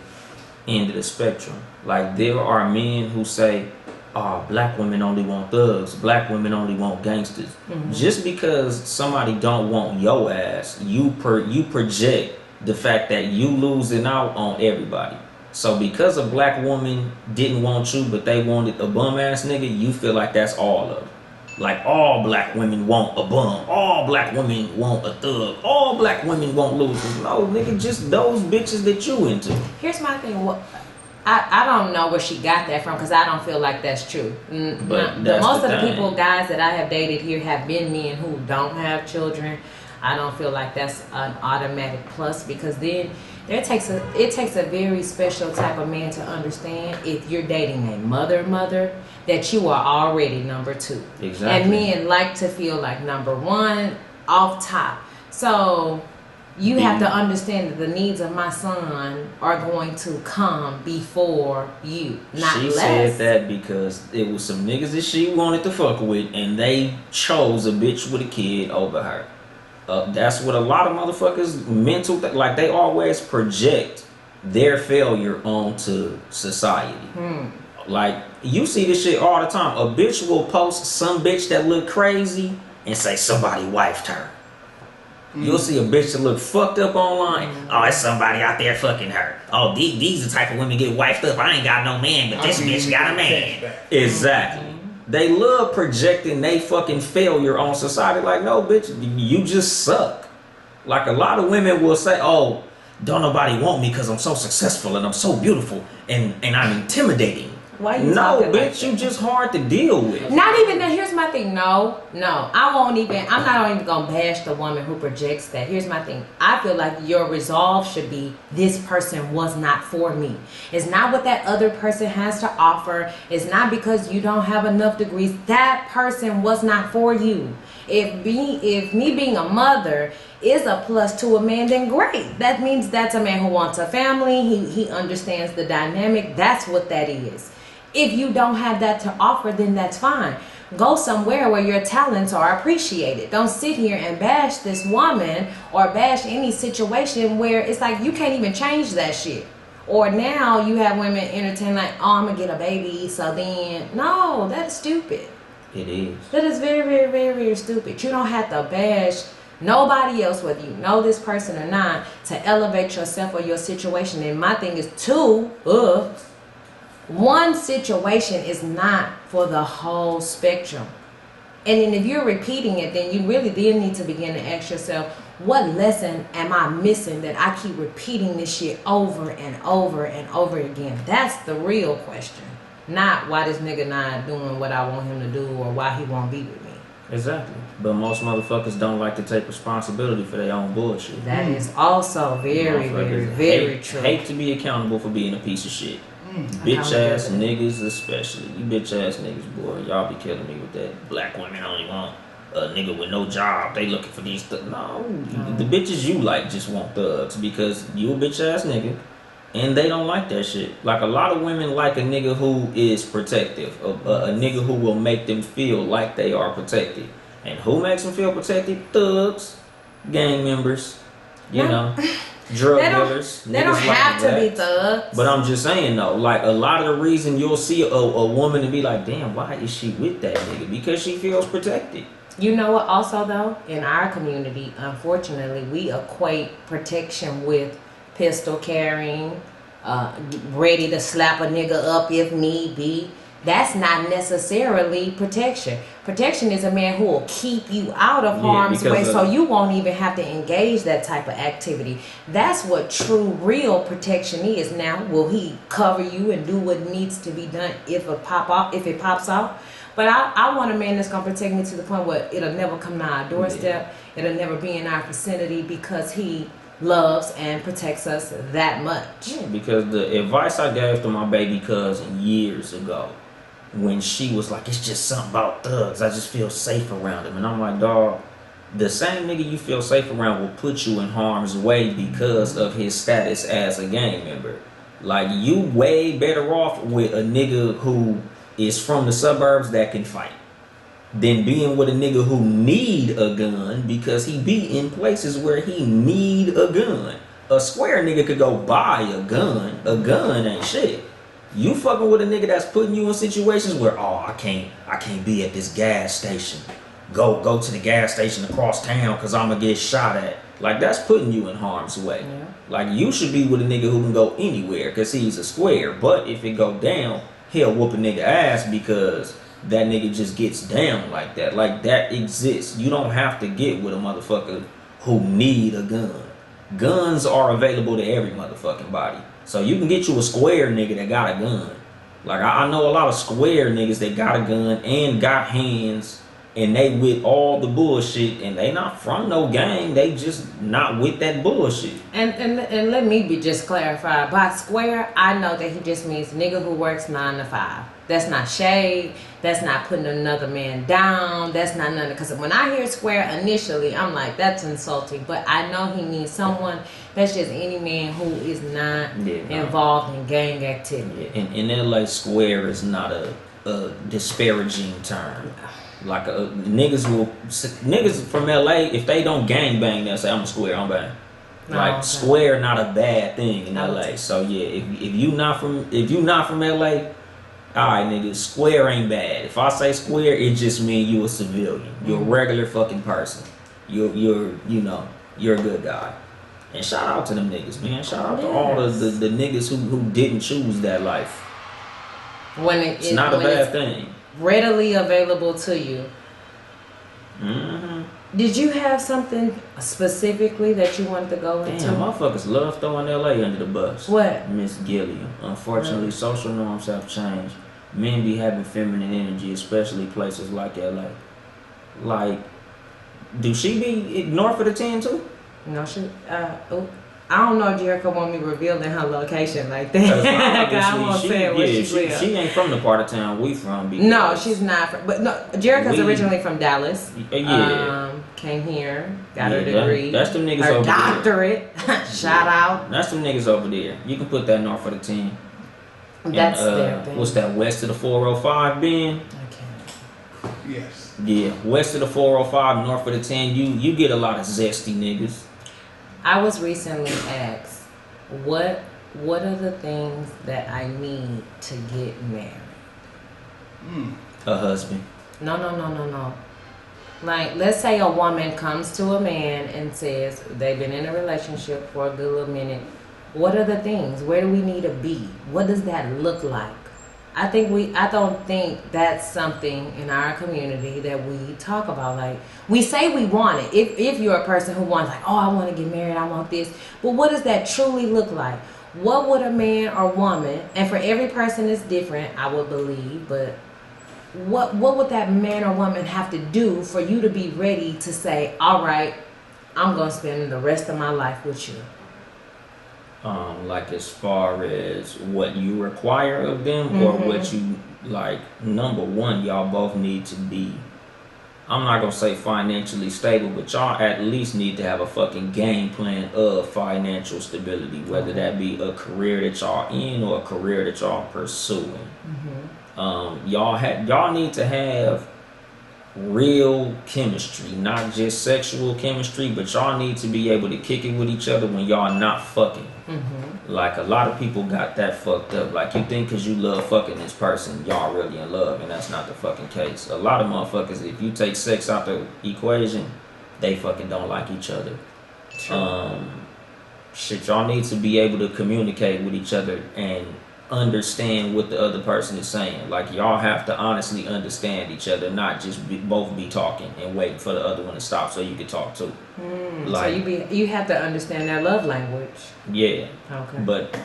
end of the spectrum. Like, there are men who say, oh, black women only want thugs, black women only want gangsters. Mm-hmm. Just because somebody don't want your ass, you project the fact that you losing out on everybody. So because a black woman didn't want you, but they wanted a bum ass nigga, you feel like that's all of it. Like, all black women want a bum, all black women want a thug, all black women want losers. No, nigga, just those bitches that you into. Here's my thing. I don't know where she got that from, because I don't feel like that's true. But that's most the of the thing. people, guys that I have dated here, have been men who don't have children. I don't feel like that's an automatic plus, because then it takes a very special type of man to understand, if you're dating a mother, that you are already number 2. Exactly. And men like to feel like number 1 off top. So you have to understand that the needs of my son are going to come before you, not she less. said that because it was some niggas that she wanted to fuck with, and they chose a bitch with a kid over her. That's what a lot of motherfuckers mental like, they always project their failure onto society. Like, you see this shit all the time. A bitch will post some bitch that look crazy and say somebody wifed her. You'll see a bitch that look fucked up online. Oh, it's somebody out there fucking her. Oh, these the type of women get wifed up. I ain't got no man, but this bitch got a man. Exactly. They love projecting they fucking failure on society. Like, no, bitch, you just suck. Like, a lot of women will say, oh, don't nobody want me because I'm so successful and I'm so beautiful and I'm intimidating. Why you no, talking bitch, like that? you just hard to deal with. Not even that. Here's my thing. No, I'm not even gonna bash the woman who projects that. Here's my thing. I feel like your resolve should be, this person was not for me. It's not what that other person has to offer. It's not because you don't have enough degrees. That person was not for you. If me being a mother is a plus to a man, then great. That means that's a man who wants a family. He understands the dynamic. That's what that is. If you don't have that to offer, then that's fine. Go somewhere where your talents are appreciated. Don't sit here and bash this woman or bash any situation where it's like you can't even change that shit. Or now you have women entertain like, oh, I'm gonna get a baby, so then, no, that's stupid. It is. That is very, very, very, very stupid. You don't have to bash nobody else, whether you know this person or not, to elevate yourself or your situation. And my thing is, one situation is not for the whole spectrum. And then if you're repeating it, then you really then need to begin to ask yourself, what lesson am I missing that I keep repeating this shit over and over and over again? That's the real question. Not why this nigga not doing what I want him to do or why he won't be with me. Exactly. But most motherfuckers don't like to take responsibility for their own bullshit. That is also very, very, very true. Hate to be accountable for being a piece of shit. Bitch ass niggas especially. You bitch ass niggas, boy. Y'all be killing me with that. Black women only want a nigga with no job. They looking for these thugs. No. The bitches you like just want thugs because you a bitch ass nigga. And they don't like that shit. Like a lot of women like a nigga who is protective. A nigga who will make them feel like they are protected. And who makes them feel protected? Thugs, gang members, you know, drug dealers. They don't have to be thugs. But I'm just saying though, like a lot of the reason you'll see a woman and be like, damn, why is she with that nigga? Because she feels protected. You know what? Also though, in our community, unfortunately, we equate protection with pistol carrying, ready to slap a nigga up if need be. That's not necessarily protection. Protection is a man who will keep you out of harm's way so you won't even have to engage that type of activity. That's what true, real protection is. Now, will he cover you and do what needs to be done if it pops off? But I want a man that's going to protect me to the point where it'll never come to our doorstep. Yeah. It'll never be in our vicinity because he loves and protects us that much. Yeah, because the advice I gave to my baby cousin years ago, when she was like, it's just something about thugs, I just feel safe around him. And I'm like, dog, the same nigga you feel safe around will put you in harm's way because of his status as a gang member. Like, you way better off with a nigga who is from the suburbs that can fight than being with a nigga who need a gun because he be in places where he need a gun. A square nigga could go buy a gun. A gun ain't shit. You fucking with a nigga that's putting you in situations where, oh, I can't be at this gas station. Go to the gas station across town because I'm gonna get shot at. Like, that's putting you in harm's way. Yeah. Like, you should be with a nigga who can go anywhere because he's a square. But if it go down, he'll whoop a nigga ass because that nigga just gets down like that. Like, that exists. You don't have to get with a motherfucker who need a gun. Guns are available to every motherfucking body. So you can get you a square nigga that got a gun. Like, I know a lot of square niggas that got a gun and got hands and they with all the bullshit and they not from no gang. They just not with that bullshit. And let me just clarify. By square, I know that he just means nigga who works 9 to 5. That's not shade. That's not putting another man down. That's not nothing. Because when I hear square initially, I'm like, that's insulting. But I know he means someone that's just any man who is not involved in gang activity. Yeah. In LA, square is not a disparaging term. Like niggas from LA, if they don't gang bang, they'll say I'm a square, I'm bang. No, like, okay. Square not a bad thing in LA. So yeah, if you not from LA, alright nigga, square ain't bad. If I say square, it just means you a civilian. You're a regular fucking person. You're a good guy. And shout out to them niggas, man. Shout out to all the niggas who didn't choose that life. It's not a bad thing. Readily available to you. Mm-hmm. Did you have something specifically that you wanted to go into? Damn, motherfuckers love throwing LA under the bus. What? Miss Gilliam. Unfortunately, social norms have changed. Men be having feminine energy, especially places like LA. Like, do she be north of the 10 too? No, I don't know if Jericho want me revealing her location like that. I won't say where she lives. She ain't from the part of town we from. No, she's not. But no, Jericho's originally from Dallas. Yeah. Came here, got her degree. That's them niggas her over doctorate. there. Shout out. That's them niggas over there. You can put that north of the 10. That's their thing. What's that, west of the 405, Ben? I can't. Yes. Yeah, west of the 405, north of the 10, you get a lot of zesty niggas. I was recently asked, what are the things that I need to get married? A husband. No. Like, let's say a woman comes to a man and says they've been in a relationship for a good little minute. What are the things? Where do we need to be? What does that look like? I don't think that's something in our community that we talk about. Like, we say we want it. If you're a person who wants, like, oh, I want to get married, I want this. But what does that truly look like? what would a man or woman, and for every person it's different, I would believe, but what would that man or woman have to do for you to be ready to say, all right, I'm going to spend the rest of my life with you? Like as far as what you require of them or what you like, number one, y'all both need to be, I'm not gonna say financially stable, but y'all at least need to have a fucking game plan of financial stability, whether that be a career that y'all in or a career that y'all pursuing. Y'all need to have real chemistry, not just sexual chemistry, but y'all need to be able to kick it with each other when y'all not fucking. Like a lot of people got that fucked up. Like you think because you love fucking this person, y'all really in love, and that's not the fucking case. A lot of motherfuckers, if you take sex out the equation, they fucking don't like each other. Shit, y'all need to be able to communicate with each other and understand what the other person is saying. Like y'all have to honestly understand each other, not just both be talking and waiting for the other one to stop so you can talk too. Like, so you have to understand their love language. Yeah. Okay. But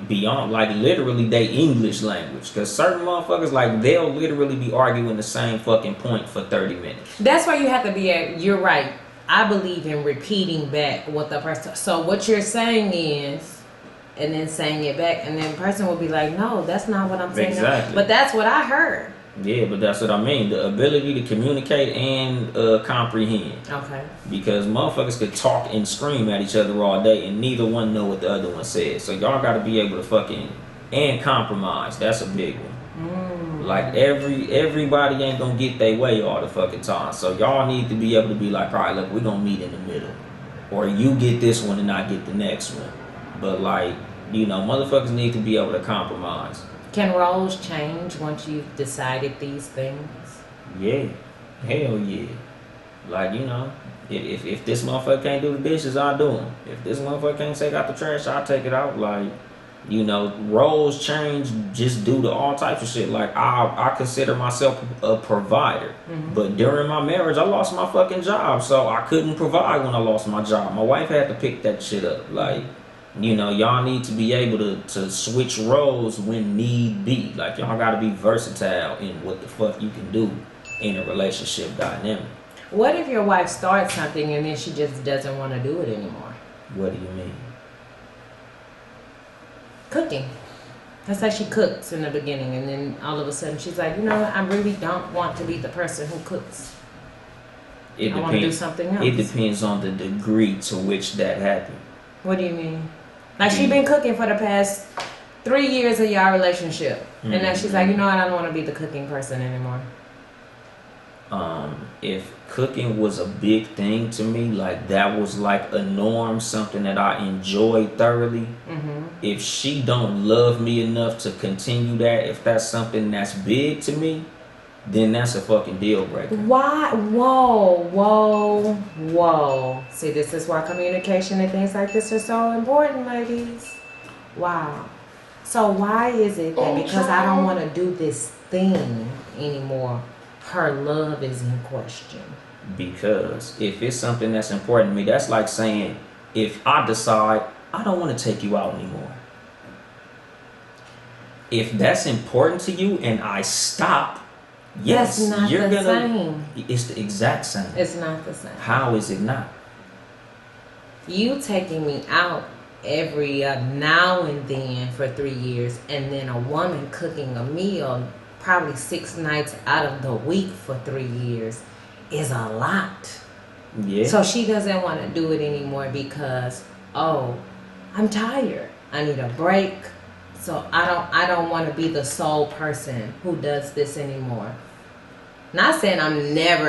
beyond, like literally they English language, because certain motherfuckers, like they'll literally be arguing the same fucking point for 30 minutes. That's where you have to be at. You're right. I believe in repeating back what the person. So what you're saying is, and then saying it back, and then the person will be like, no, that's not what I'm saying. Exactly. But that's what I heard. Yeah, but that's what I mean. The ability to communicate and comprehend. Okay. Because motherfuckers could talk and scream at each other all day and neither one know what the other one says. So y'all gotta be able to fucking, and compromise. That's a big one. Like everybody ain't gonna get their way all the fucking time. So y'all need to be able to be like, all right, look, we're gonna meet in the middle. Or you get this one and I get the next one. But like, you know, motherfuckers need to be able to compromise. Can roles change once you've decided these things? Yeah. Hell yeah. Like, you know, if this motherfucker can't do the dishes, I'll do them. If this motherfucker can't take out the trash, I'll take it out. Like, you know, roles change just due to all types of shit. Like, I consider myself a provider. But during my marriage, I lost my fucking job. So I couldn't provide when I lost my job. My wife had to pick that shit up. Like, you know, y'all need to be able to switch roles when need be. Like, y'all gotta be versatile in what the fuck you can do in a relationship dynamic. What if your wife starts something and then she just doesn't want to do it anymore? What do you mean? Cooking. Let's say she cooks in the beginning and then all of a sudden she's like, you know what, I really don't want to be the person who cooks. I want to do something else. It depends on the degree to which that happened. What do you mean? Like, she been cooking for the past 3 years of y'all relationship. And now she's like, you know what, I don't want to be the cooking person anymore. If cooking was a big thing to me, like that was like a norm, something that I enjoyed thoroughly. If she don't love me enough to continue that, if that's something that's big to me, then that's a fucking deal breaker. Why? Whoa. See, this is why communication and things like this are so important, ladies. Wow. So why is it that because I don't want to do this thing anymore, her love is in question? Because if it's something that's important to me, that's like saying, if I decide I don't want to take you out anymore. If that's important to you and I stop, yes, that's not you're the gonna. same. It's the exact same. It's not the same. How is it not? You taking me out every now and then for 3 years, and then a woman cooking a meal probably 6 nights out of the week for 3 years is a lot. Yeah. So she doesn't want to do it anymore because, oh, I'm tired. I need a break. So I don't want to be the sole person who does this anymore. Not saying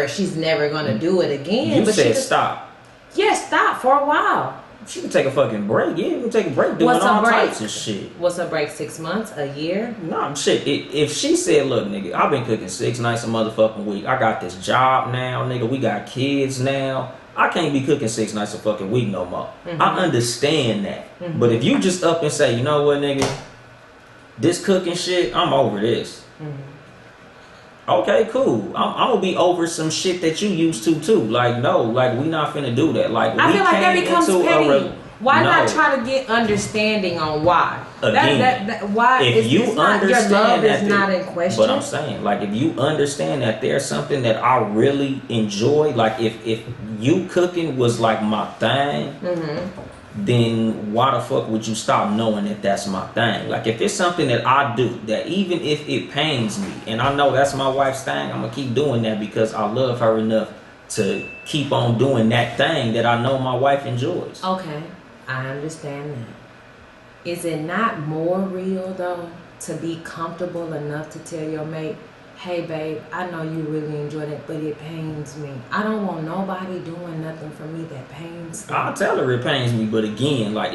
she's never gonna do it again. You but said stop. Yeah, stop for a while. She can take a fucking break. Yeah, you can take a break doing all types of shit. What's a break? 6 months? A year? Nah, shit. If she said, look, nigga, I've been cooking 6 nights a motherfucking week. I got this job now, nigga. We got kids now. I can't be cooking 6 nights a fucking week no more. I understand that. But if you just up and say, you know what, nigga, this cooking shit, I'm over this. Okay, cool. I'm gonna be over some shit that you used to too. Like, no, like we not finna do that. Like, I feel like that becomes petty. Why No. not try to get understanding on why? Again, why if you it's not, understand your love that is not in question. But I'm saying, like, if you understand that there's something that I really enjoy, like if you cooking was like my thing, then why the fuck would you stop knowing that that's my thing? Like, if it's something that I do, that even if it pains me, and I know that's my wife's thing, I'm gonna keep doing that because I love her enough to keep on doing that thing that I know my wife enjoys. Okay, I understand that. Is it not more real though to be comfortable enough to tell your mate, hey babe, I know you really enjoy that, but it pains me. I don't want nobody doing nothing for me that pains me. I'll tell her it pains me, but again, like,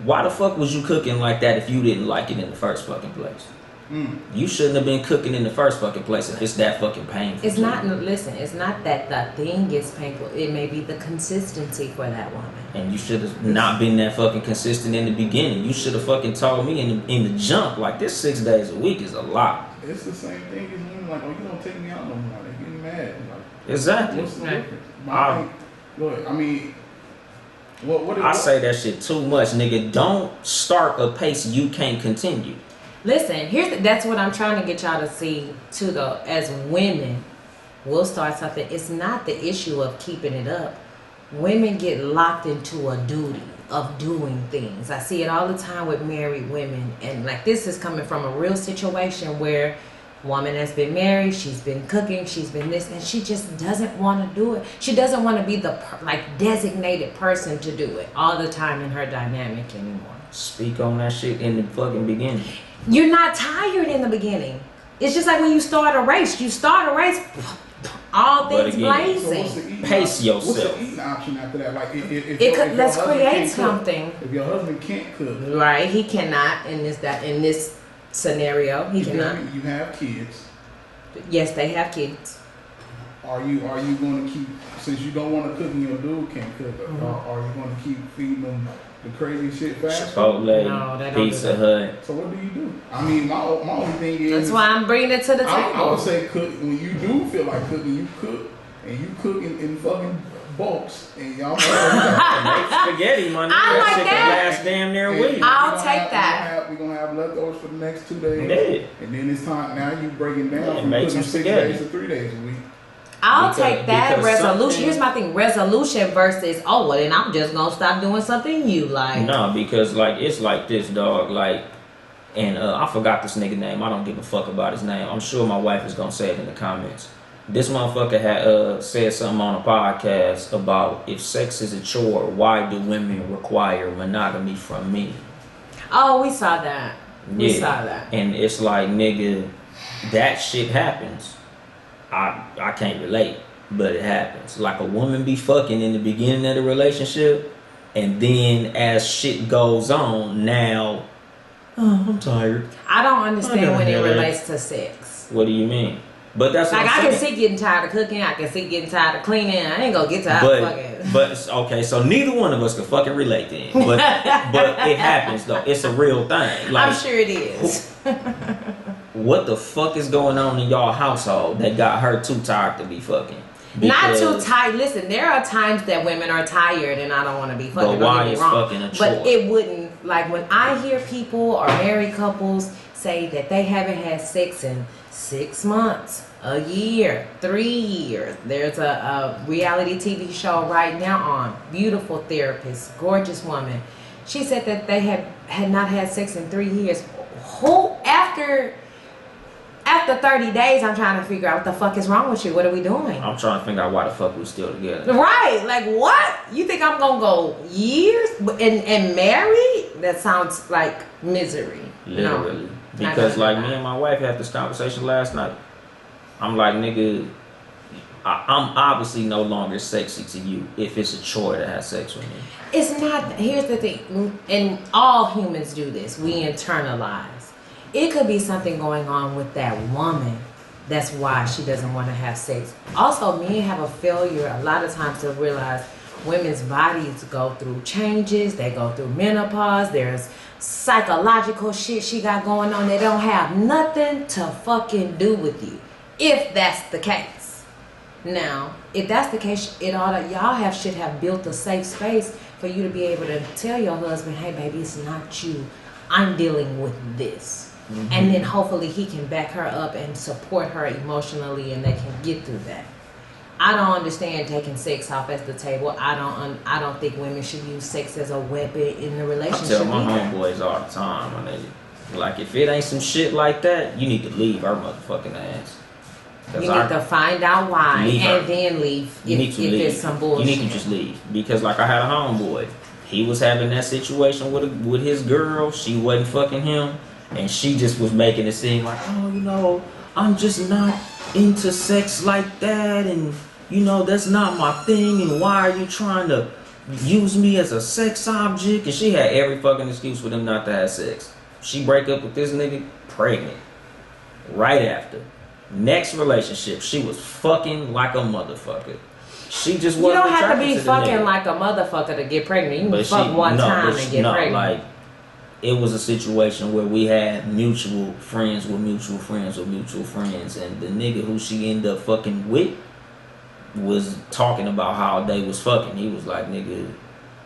why the fuck was you cooking like that if you didn't like it in the first fucking place? You shouldn't have been cooking in the first fucking place if it's that fucking painful. It's not, listen, it's not that the thing is painful. It may be the consistency for that woman. And you should have not been that fucking consistent in the beginning. You should have fucking told me in the jump, like, this 6 days a week is a lot. It's the same thing as women, like, oh, you don't take me out no more. They're getting mad. Like, Exactly. what's the difference? Go ahead. I mean, I say that shit too much, nigga. Don't start a pace you can't continue. Listen, that's what I'm trying to get y'all to see too though. As women, we'll start something. It's not the issue of keeping it up. Women get locked into a duty of doing things. I see it all the time with married women, and like, this is coming from a real situation where woman has been married, she's been cooking, she's been this, and she just doesn't want to do it. She doesn't want to be the designated person to do it all the time in her dynamic anymore. Speak on that shit in the fucking beginning. You're not tired in the beginning. It's just like when you start a race. You start a race, all things blazing. Pace yourself. What's the eating option after that? Like, Let's create something. If your husband can't cook, right? He cannot in this scenario. He cannot. You have kids. Yes, they have kids. Are you going to keep, since you don't want to cook and your dude can't cook? Are you going to keep feeding them the crazy shit fast? Chipotle, Pizza Hut. So what do you do? I mean, my only thing is, that's why I'm bringing it to the table. I would say cook when you do feel like cooking. You cook, and you cook in fucking bulks, and y'all make spaghetti, my nigga. That shit can last damn near a week. I'll take that. We're gonna have leftovers for the next 2 days, and then it's time. Now you breaking down from make cooking some 6 days to 3 days a week. I'll take that resolution. Here's my thing: resolution versus well, then I'm just gonna stop doing something you like. No, because like it's like this, dog. Like, and I forgot this nigga name. I don't give a fuck about his name. I'm sure my wife is gonna say it in the comments. This motherfucker had said something on a podcast about, if sex is a chore, why do women require monogamy from me? Oh, we saw that. We saw that. And it's like, nigga, that shit happens. I can't relate, but it happens. Like, a woman be fucking in the beginning of the relationship, and then as shit goes on, now, I'm tired. I don't understand when it relates to sex. What do you mean? But that's like, what I'm I can saying. see getting tired of cooking. I can see getting tired of cleaning. I ain't gonna get tired of fucking. But okay, so neither one of us can fucking relate then. But it happens though. It's a real thing. Like, I'm sure it is. What the fuck is going on in y'all household that got her too tired to be fucking? Not too tired. Listen, there are times that women are tired and I don't want to be fucking. But why don't get is me wrong. fucking a chore? But it wouldn't, like, when I hear people or married couples say that they haven't had sex in 6 months, a year, 3 years. There's a reality TV show right now on. Beautiful therapist, gorgeous woman. She said that they had not had sex in 3 years. Who after 30 days, I'm trying to figure out what the fuck is wrong with you. What are we doing? I'm trying to figure out why the fuck we still together. Right. Like, what? You think I'm going to go years and married? That sounds like misery. Literally. No, because, like, me and my wife had this conversation last night. I'm like, nigga, I'm obviously no longer sexy to you if it's a chore to have sex with me. It's not. Here's the thing. And all humans do this. We internalize. It could be something going on with that woman. That's why she doesn't want to have sex. Also, men have a failure a lot of times to realize women's bodies go through changes. They go through menopause. There's psychological shit she got going on. They don't have nothing to fucking do with you. If that's the case. Now, if that's the case, y'all should have built a safe space for you to be able to tell your husband, hey baby, it's not you. I'm dealing with this. Mm-hmm. And then hopefully he can back her up and support her emotionally and they can get through that. I don't understand taking sex off as the table. I don't think women should use sex as a weapon in the relationship. I tell my homeboys all the time, my nigga. Like, if it ain't some shit like that, you need to leave her motherfucking ass. You need to find out why and then leave if it's some bullshit. You need to just leave. Because, like, I had a homeboy. He was having that situation with his girl. She wasn't fucking him. And she just was making it seem like, oh, you know, I'm just not into sex like that. And, you know, that's not my thing. And why are you trying to use me as a sex object? And she had every fucking excuse for them not to have sex. She break up with this nigga, pregnant. Right after. Next relationship, she was fucking like a motherfucker. She just wasn't. You don't have to be fucking like a motherfucker to get pregnant. You can fuck one time and get pregnant. Like, it was a situation where we had mutual friends with mutual friends with mutual friends, and the nigga who she ended up fucking with was talking about how they was fucking. He was like, nigga,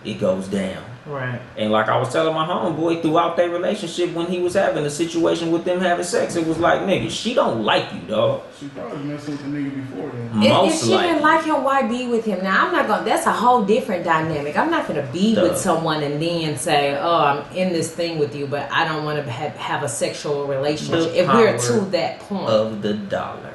it goes down. Right. And like I was telling my homeboy, throughout their relationship, when he was having a situation with them having sex, it was like, nigga, she don't like you, dog. She probably messed with the nigga before then. If she didn't like him, why be with him? Now, I'm not going to, that's a whole different dynamic. I'm not going to be with someone and then say, oh, I'm in this thing with you, but I don't want to have a sexual relationship. If we're to that point. Of the dollar.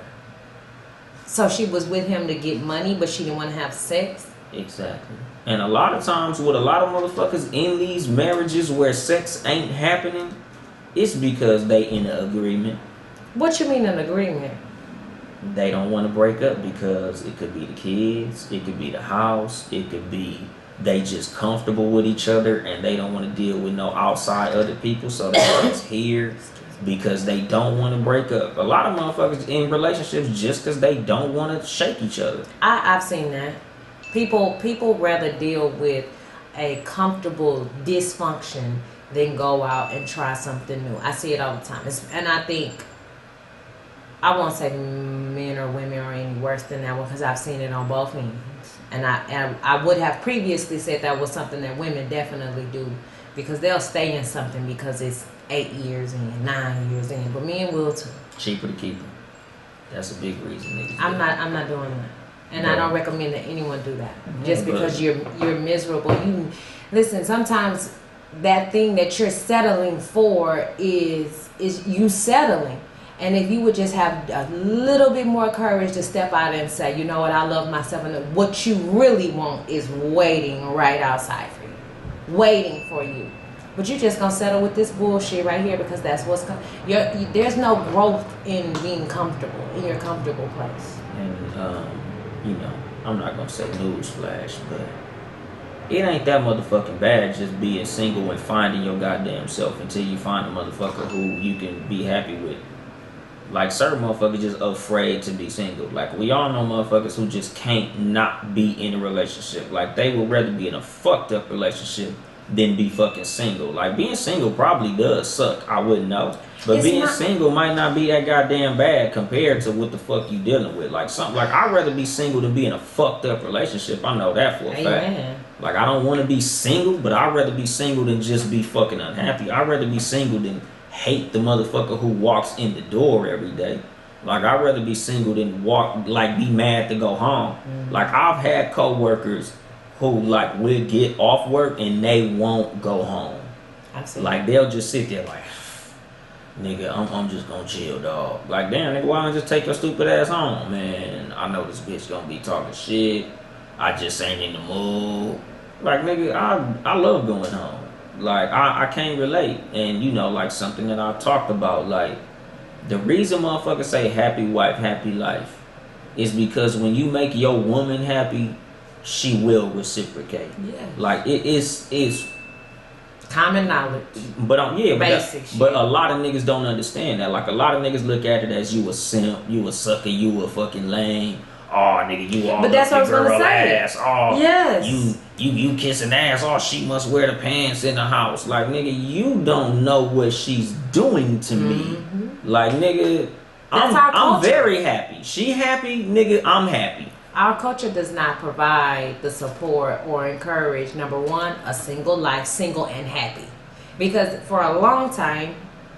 So she was with him to get money, but she didn't want to have sex? Exactly. And a lot of times with a lot of motherfuckers in these marriages where sex ain't happening, it's because they in an agreement. What you mean an agreement? They don't want to break up because it could be the kids, it could be the house, it could be they just comfortable with each other and they don't want to deal with no outside other people, so they're just here because they don't want to break up. A lot of motherfuckers in relationships just because they don't want to shake each other. I've seen that. People rather deal with a comfortable dysfunction than go out and try something new. I see it all the time. And I think, I won't say men or women are any worse than that one because I've seen it on both ends. And I would have previously said that was something that women definitely do because they'll stay in something because it's 8 years in, 9 years in. But men will too. Cheaper to keep them. That's a big reason. Niggas I'm not doing that. And I don't recommend that anyone do that. Just because you're miserable. You listen, sometimes that thing that you're settling for is you settling. And if you would just have a little bit more courage to step out and say, you know what, I love myself, and what you really want is waiting right outside for you. Waiting for you. But you're just gonna settle with this bullshit right here because that's what's coming. There's no growth in being comfortable in your comfortable place. And you know, I'm not gonna say newsflash, but it ain't that motherfucking bad just being single and finding your goddamn self until you find a motherfucker who you can be happy with. Like, certain motherfuckers just afraid to be single. Like, we all know motherfuckers who just can't not be in a relationship. Like, they would rather be in a fucked up relationship than be fucking single. Like, being single probably does suck. I wouldn't know. But being single might not be that goddamn bad compared to what the fuck you dealing with. Like, something like, I'd rather be single than be in a fucked up relationship. I know that for a fact. Like, I don't want to be single, but I'd rather be single than just be fucking unhappy. I'd rather be single than hate the motherfucker who walks in the door every day. Like, I'd rather be single than be mad to go home. Mm-hmm. Like, I've had coworkers who, like, will get off work and they won't go home. Absolutely. Like, they'll just sit there like, nigga, I'm just gonna chill, dog. Like, damn, nigga, why don't you just take your stupid ass home? Man, I know this bitch gonna be talking shit. I just ain't in the mood. Like, nigga, I love going home. Like, I can't relate. And, you know, like, something that I talked about, like, the reason motherfuckers say happy wife, happy life is because when you make your woman happy, she will reciprocate. Yeah. Like, it's common knowledge. But basic shit. But a lot of niggas don't understand that. Like, a lot of niggas look at it as you a simp, you a sucker, you a fucking lame. Oh, nigga, you all but that's what I was gonna say. Ass. Oh, yes. You kissing ass. Oh, she must wear the pants in the house. Like, nigga, you don't know what she's doing to me. Like, nigga, I'm very happy. She happy, nigga, I'm happy. Our culture does not provide the support or encourage, number one, a single life, single and happy. Because for a long time,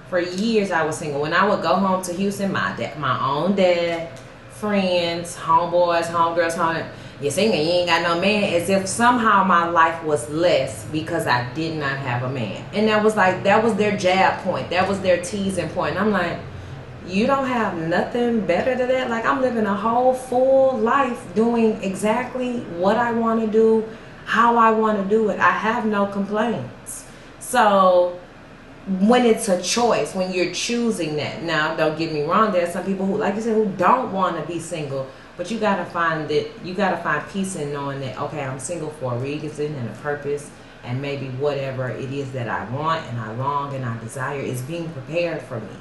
for years, I was single. When I would go home to Houston, my own dad, friends, homeboys, homegirls, you're single, you ain't got no man, as if somehow my life was less because I did not have a man. And that was their jab point. That was their teasing point. And I'm like, you don't have nothing better than that? Like, I'm living a whole full life doing exactly what I want to do, how I want to do it. I have no complaints. So when it's a choice, when you're choosing that, now don't get me wrong, there's some people who, like you said, who don't want to be single, but you gotta find peace in knowing that, okay, I'm single for a reason and a purpose, and maybe whatever it is that I want and I long and I desire is being prepared for me.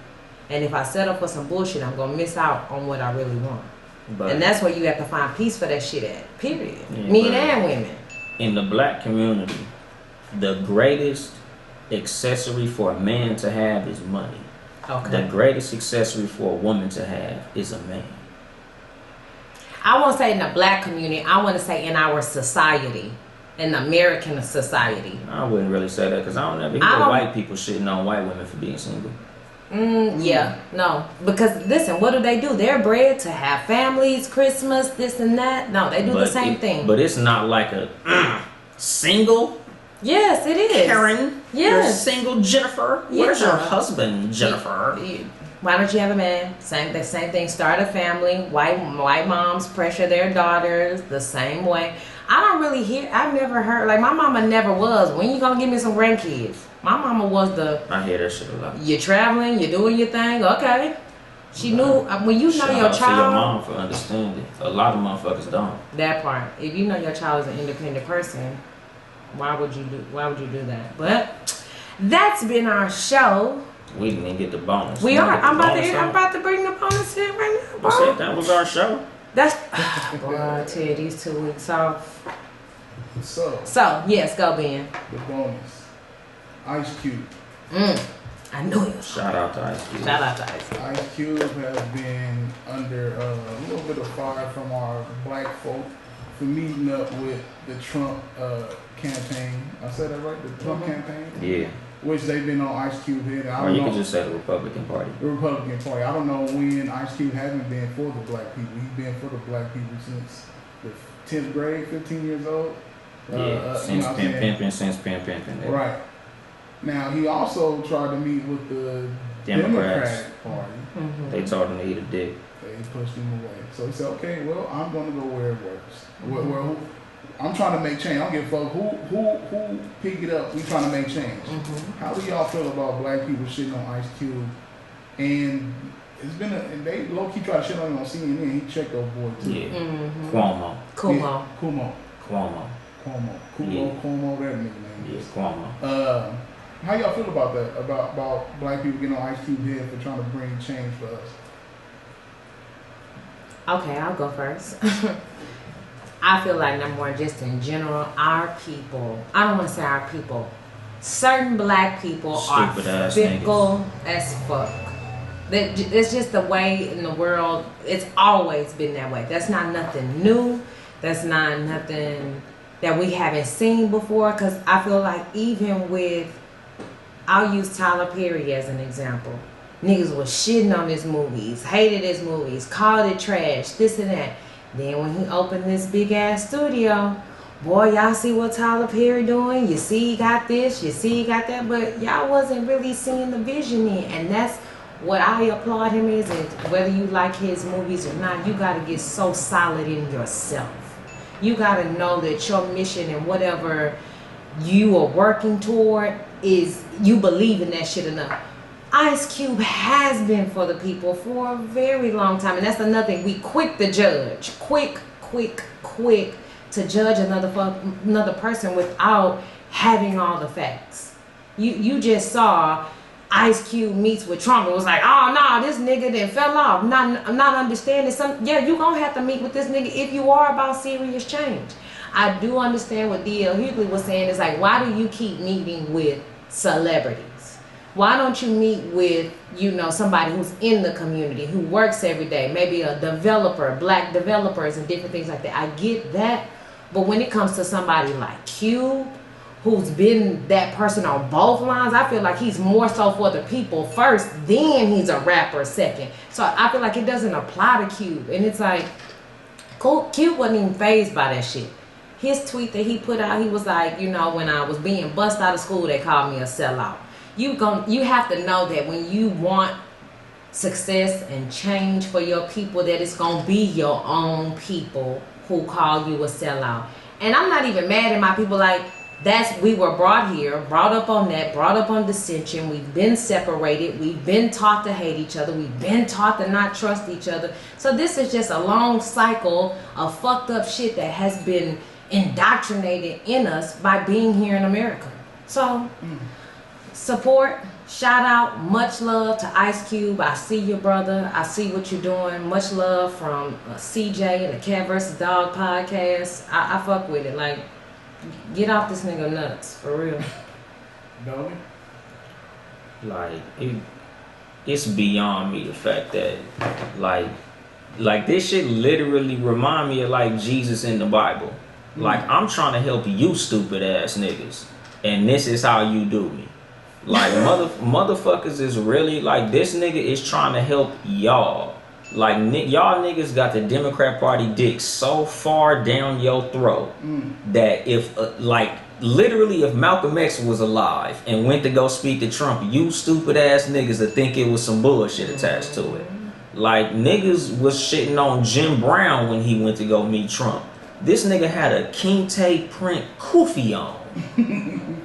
And if I settle for some bullshit, I'm gonna miss out on what I really want. But, and that's where you have to find peace for that shit at, period. Yeah, men and women. In the black community, the greatest accessory for a man to have is money. Okay. The greatest accessory for a woman to have is a man. I won't say in the black community, I want to say in our society, in American society. I wouldn't really say that because I don't ever hear white people shitting on white women for being single. Yeah, no. Because listen, what do? They're bred to have families, Christmas, this and that. No, they do the same thing. But it's not like a single. Yes, it is. Karen, yes. You're single, Jennifer. Yeah. Where's your husband, Jennifer? Why don't you have a man? The same thing. Start a family. White moms pressure their daughters the same way. I've never heard, like my mama never was, when you gonna give me some grandkids? My mama was I hear that shit a lot. You're traveling, you're doing your thing, okay. She knew, when you know your child. Shout out to your mom for understanding. A lot of motherfuckers don't. That part. If you know your child is an independent person, why would you do that? But that's been our show. We didn't even get the bonus. I'm about to bring the bonus in right now, bro. I said that was our show. That's boy, I tell you, these 2 weeks off. So yes, go Ben. The bonus. Ice Cube. I knew it. Shout out to Ice Cube. Ice Cube has been under a little bit of fire from our black folk for meeting up with the Trump campaign. I said that right? The Trump campaign? Yeah. Which they've been on Ice Cube head. Or you could just say the Republican Party. The Republican Party. I don't know when Ice Cube hasn't been for the black people. He's been for the black people since the 10th grade, 15 years old. Since pimping. Right. Now, he also tried to meet with the Democratic Party. Mm-hmm. They told him to eat a dick. They pushed him away. So he said, okay, well, I'm going to go where it works. Well, I'm trying to make change. I don't give a fuck who pick it up. We trying to make change. Mm-hmm. How do y'all feel about black people shitting on Ice Cube? And it's been and they low key try to shit on him on CNN. He checked those boys too. Yeah. Mm-hmm. Cuomo. That nigga name. Yeah, Cuomo. How y'all feel about that? About black people getting on Ice Cube head for trying to bring change for us? Okay, I'll go first. I feel like, number one, just in general, our people, I don't want to say our people, certain black people are fickle as fuck. It's just the way in the world, it's always been that way. That's not nothing new. That's not nothing that we haven't seen before. Because I feel like even with, I'll use Tyler Perry as an example. Niggas was shitting on his movies, hated his movies, called it trash, this and that. Then when he opened this big ass studio, boy, y'all see what Tyler Perry doing? You see he got this, you see he got that, but y'all wasn't really seeing the vision in. And that's what I applaud him is, and whether you like his movies or not, you gotta get so solid in yourself. You gotta know that your mission and whatever you are working toward is, you believe in that shit enough. Ice Cube has been for the people for a very long time, and that's another thing. We quick to judge, quick to judge another person without having all the facts. You just saw Ice Cube meets with Trump and was like, oh no, this nigga then fell off. I'm not understanding some. Yeah, you gonna have to meet with this nigga if you are about serious change. I do understand what D.L. Hughley was saying. Is like, why do you keep meeting with celebrities? Why don't you meet with, you know, somebody who's in the community, who works every day, maybe a developer, black developers and different things like that. I get that. But when it comes to somebody like Cube, who's been that person on both lines, I feel like he's more so for the people first, then he's a rapper second. So I feel like it doesn't apply to Cube. And it's like, Cube wasn't even fazed by that shit. His tweet that he put out, he was like, you know, when I was being bussed out of school, they called me a sellout. You have to know that when you want success and change for your people, that it's gonna be your own people who call you a sellout. And I'm not even mad at my people. Like, we were brought here, brought up on that, brought up on dissension. We've been separated. We've been taught to hate each other. We've been taught to not trust each other. So this is just a long cycle of fucked up shit that has been indoctrinated in us by being here in America. So support, shout out, much love to Ice Cube. I see you, brother. I see what you're doing. Much love from CJ and the Cat vs. Dog podcast. I fuck with it. Like, get off this nigga nuts, for real. Dolly? Like, it's beyond me the fact that, like this shit literally remind me of like Jesus in the Bible. Like, I'm trying to help you stupid ass niggas, and this is how you do me. Like, motherfuckers is really, like, this nigga is trying to help y'all. Like, y'all niggas got the Democrat Party dick so far down your throat that if, literally if Malcolm X was alive and went to go speak to Trump, you stupid ass niggas would think it was some bullshit attached to it. Like, niggas was shitting on Jim Brown when he went to go meet Trump. This nigga had a Kente print kufi on.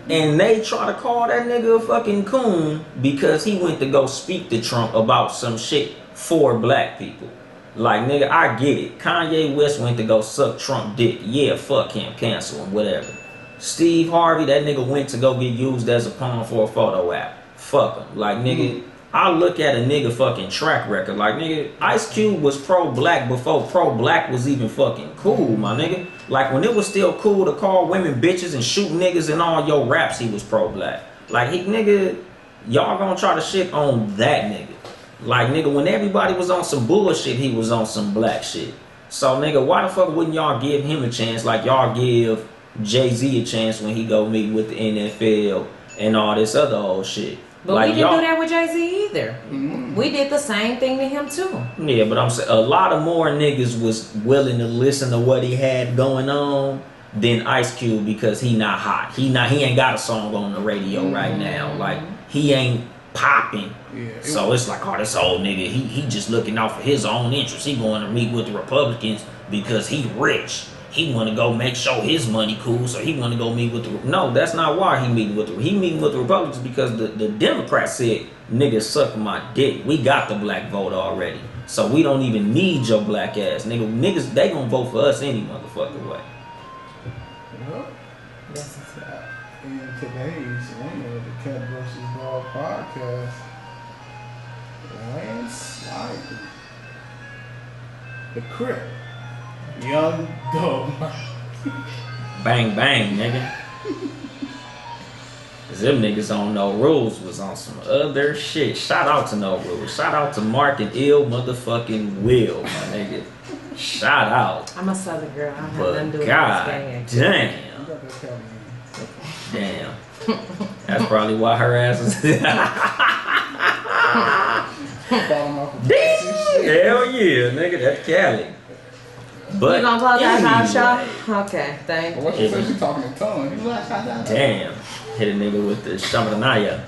And they try to call that nigga a fucking coon because he went to go speak to Trump about some shit for black people. Like, nigga, I get it. Kanye West went to go suck Trump dick. Yeah, fuck him, cancel him, whatever. Steve Harvey, that nigga went to go get used as a pawn for a photo app. Fuck him. Like, nigga, I look at a nigga fucking track record. Like, nigga, Ice Cube was pro-black before pro-black was even fucking cool, my nigga. Like, when it was still cool to call women bitches and shoot niggas in all your raps, he was pro-black. Like, nigga, y'all gonna try to shit on that nigga. Like, nigga, when everybody was on some bullshit, he was on some black shit. So, nigga, why the fuck wouldn't y'all give him a chance like y'all give Jay-Z a chance when he go meet with the NFL and all this other old shit? But like, we didn't do that with Jay-Z either. We did the same thing to him too. Yeah, but I'm saying a lot of more niggas was willing to listen to what he had going on than Ice Cube because he not hot. He ain't got a song on the radio right now. Like, he ain't popping. Yeah, so it's like, oh, this old nigga, he just looking out for his own interests. He going to meet with the Republicans because he rich. He want to go make sure his money cool, so he want to go meet with the... No, that's not why he meeting with the... He meeting with the Republicans because the Democrats said, niggas suck my dick. We got the black vote already. So we don't even need your black ass. Niggas, they gonna vote for us any motherfucking way. Well, that's a fact. In today's winner of the Cat vs. Dog podcast, landslide. The Crip. Young Dolemite. Bang bang, nigga. Cause them niggas on No Rules was on some other shit. Shout out to No Rules. Shout out to Mark and Ill motherfucking Will, my nigga. Shout out. I'm a Southern girl. I don't have But nothing to do with God this damn. Damn. That's probably why her ass was. Hell yeah, nigga. That's Cali. But you gonna close that house, anyway. y'all? Okay, thank you. What you say? She talking in tongues. Damn. Hit a nigga with the Shamanaya.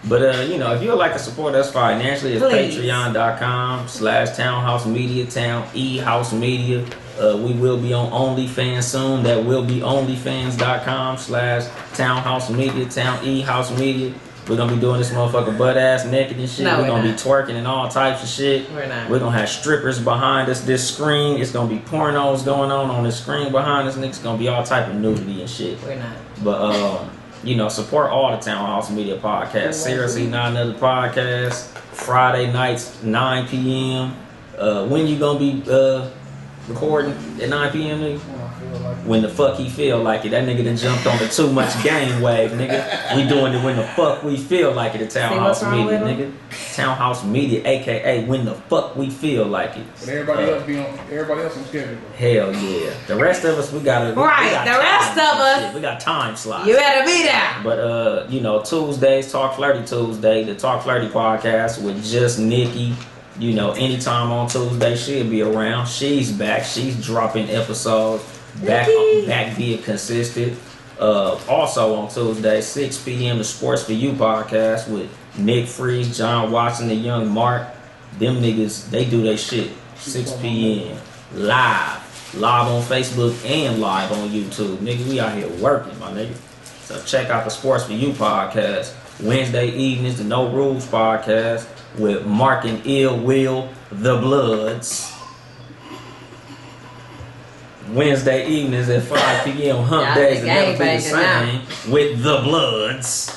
But you know, if you would like to support us financially, it's patreon.com/Townhouse Media, House Media. We will be on OnlyFans soon. That will be onlyfans.com/Townhouse Media, House Media. We're gonna be doing this motherfucker butt ass naked and shit. No, we're gonna be twerking and all types of shit. We're not. We're gonna have strippers behind us. This screen, it's gonna be pornos going on the screen behind us. Niggas gonna be all type of nudity and shit. We're not. But you know, support all the Townhouse Media podcasts. Seriously, not another podcast. Friday nights, 9 p.m. When you gonna be recording at 9 p.m. nigga? When I feel like when the fuck he feel like it. That nigga done jumped on the too much game wave, nigga. We doing it when the fuck we feel like it at Townhouse Media, nigga. Townhouse Media, aka when the fuck we feel like it. But everybody else on schedule. Hell yeah. The rest of us, we got we got time slots. You better be there. But you know, Tuesdays, Talk Flirty Tuesday, the Talk Flirty podcast with just Nikki. You know, anytime on Tuesday she'll be around. She's back. She's dropping episodes. Back being consistent. Also on Tuesday, 6 p.m. the Sports for You podcast with Nick Freeze, John Watson, and Young Mark. Them niggas, they do their shit. 6 p.m. live on Facebook and live on YouTube. Nigga, we out here working, my nigga. So check out the Sports for You podcast. Wednesday evenings, the No Rules podcast with Mark and Ill Will, the Bloods. Wednesday evenings at 5 p.m. Hump Days and Never Be the Same with the Bloods.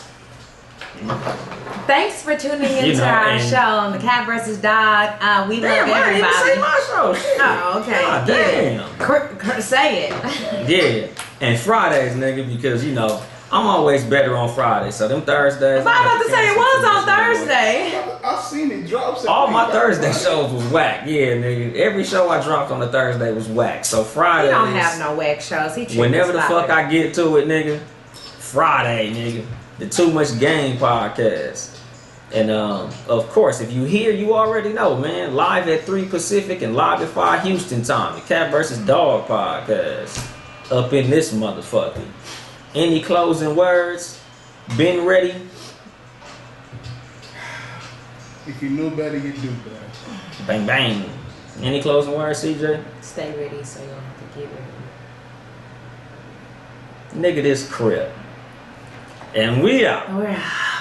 Thanks for tuning into our show on the Cat vs. Dog. We love everybody. I didn't say my show. Shit. Oh, okay. God damn. Say it. Yeah. And Fridays, nigga, because you know I'm always better on Fridays. So them Thursdays. I'm about to say it was on Thursday. I seen it drop. All my Thursday shows was whack. Yeah, nigga. Every show I dropped on a Thursday was whack. So Fridays. He don't have no whack shows. Whenever the fuck I get to it, nigga. Friday, nigga. The Too Much Game podcast. And of course, if you hear, you already know, man. Live at 3 Pacific and live at 5 Houston time. The Cat vs. Dog podcast. Up in this motherfucker. Any closing words? Been ready? If you knew better, you do better. Bang bang. Any closing words, CJ? Stay ready so you don't have to get ready. Nigga, this crib. And we out. We're out.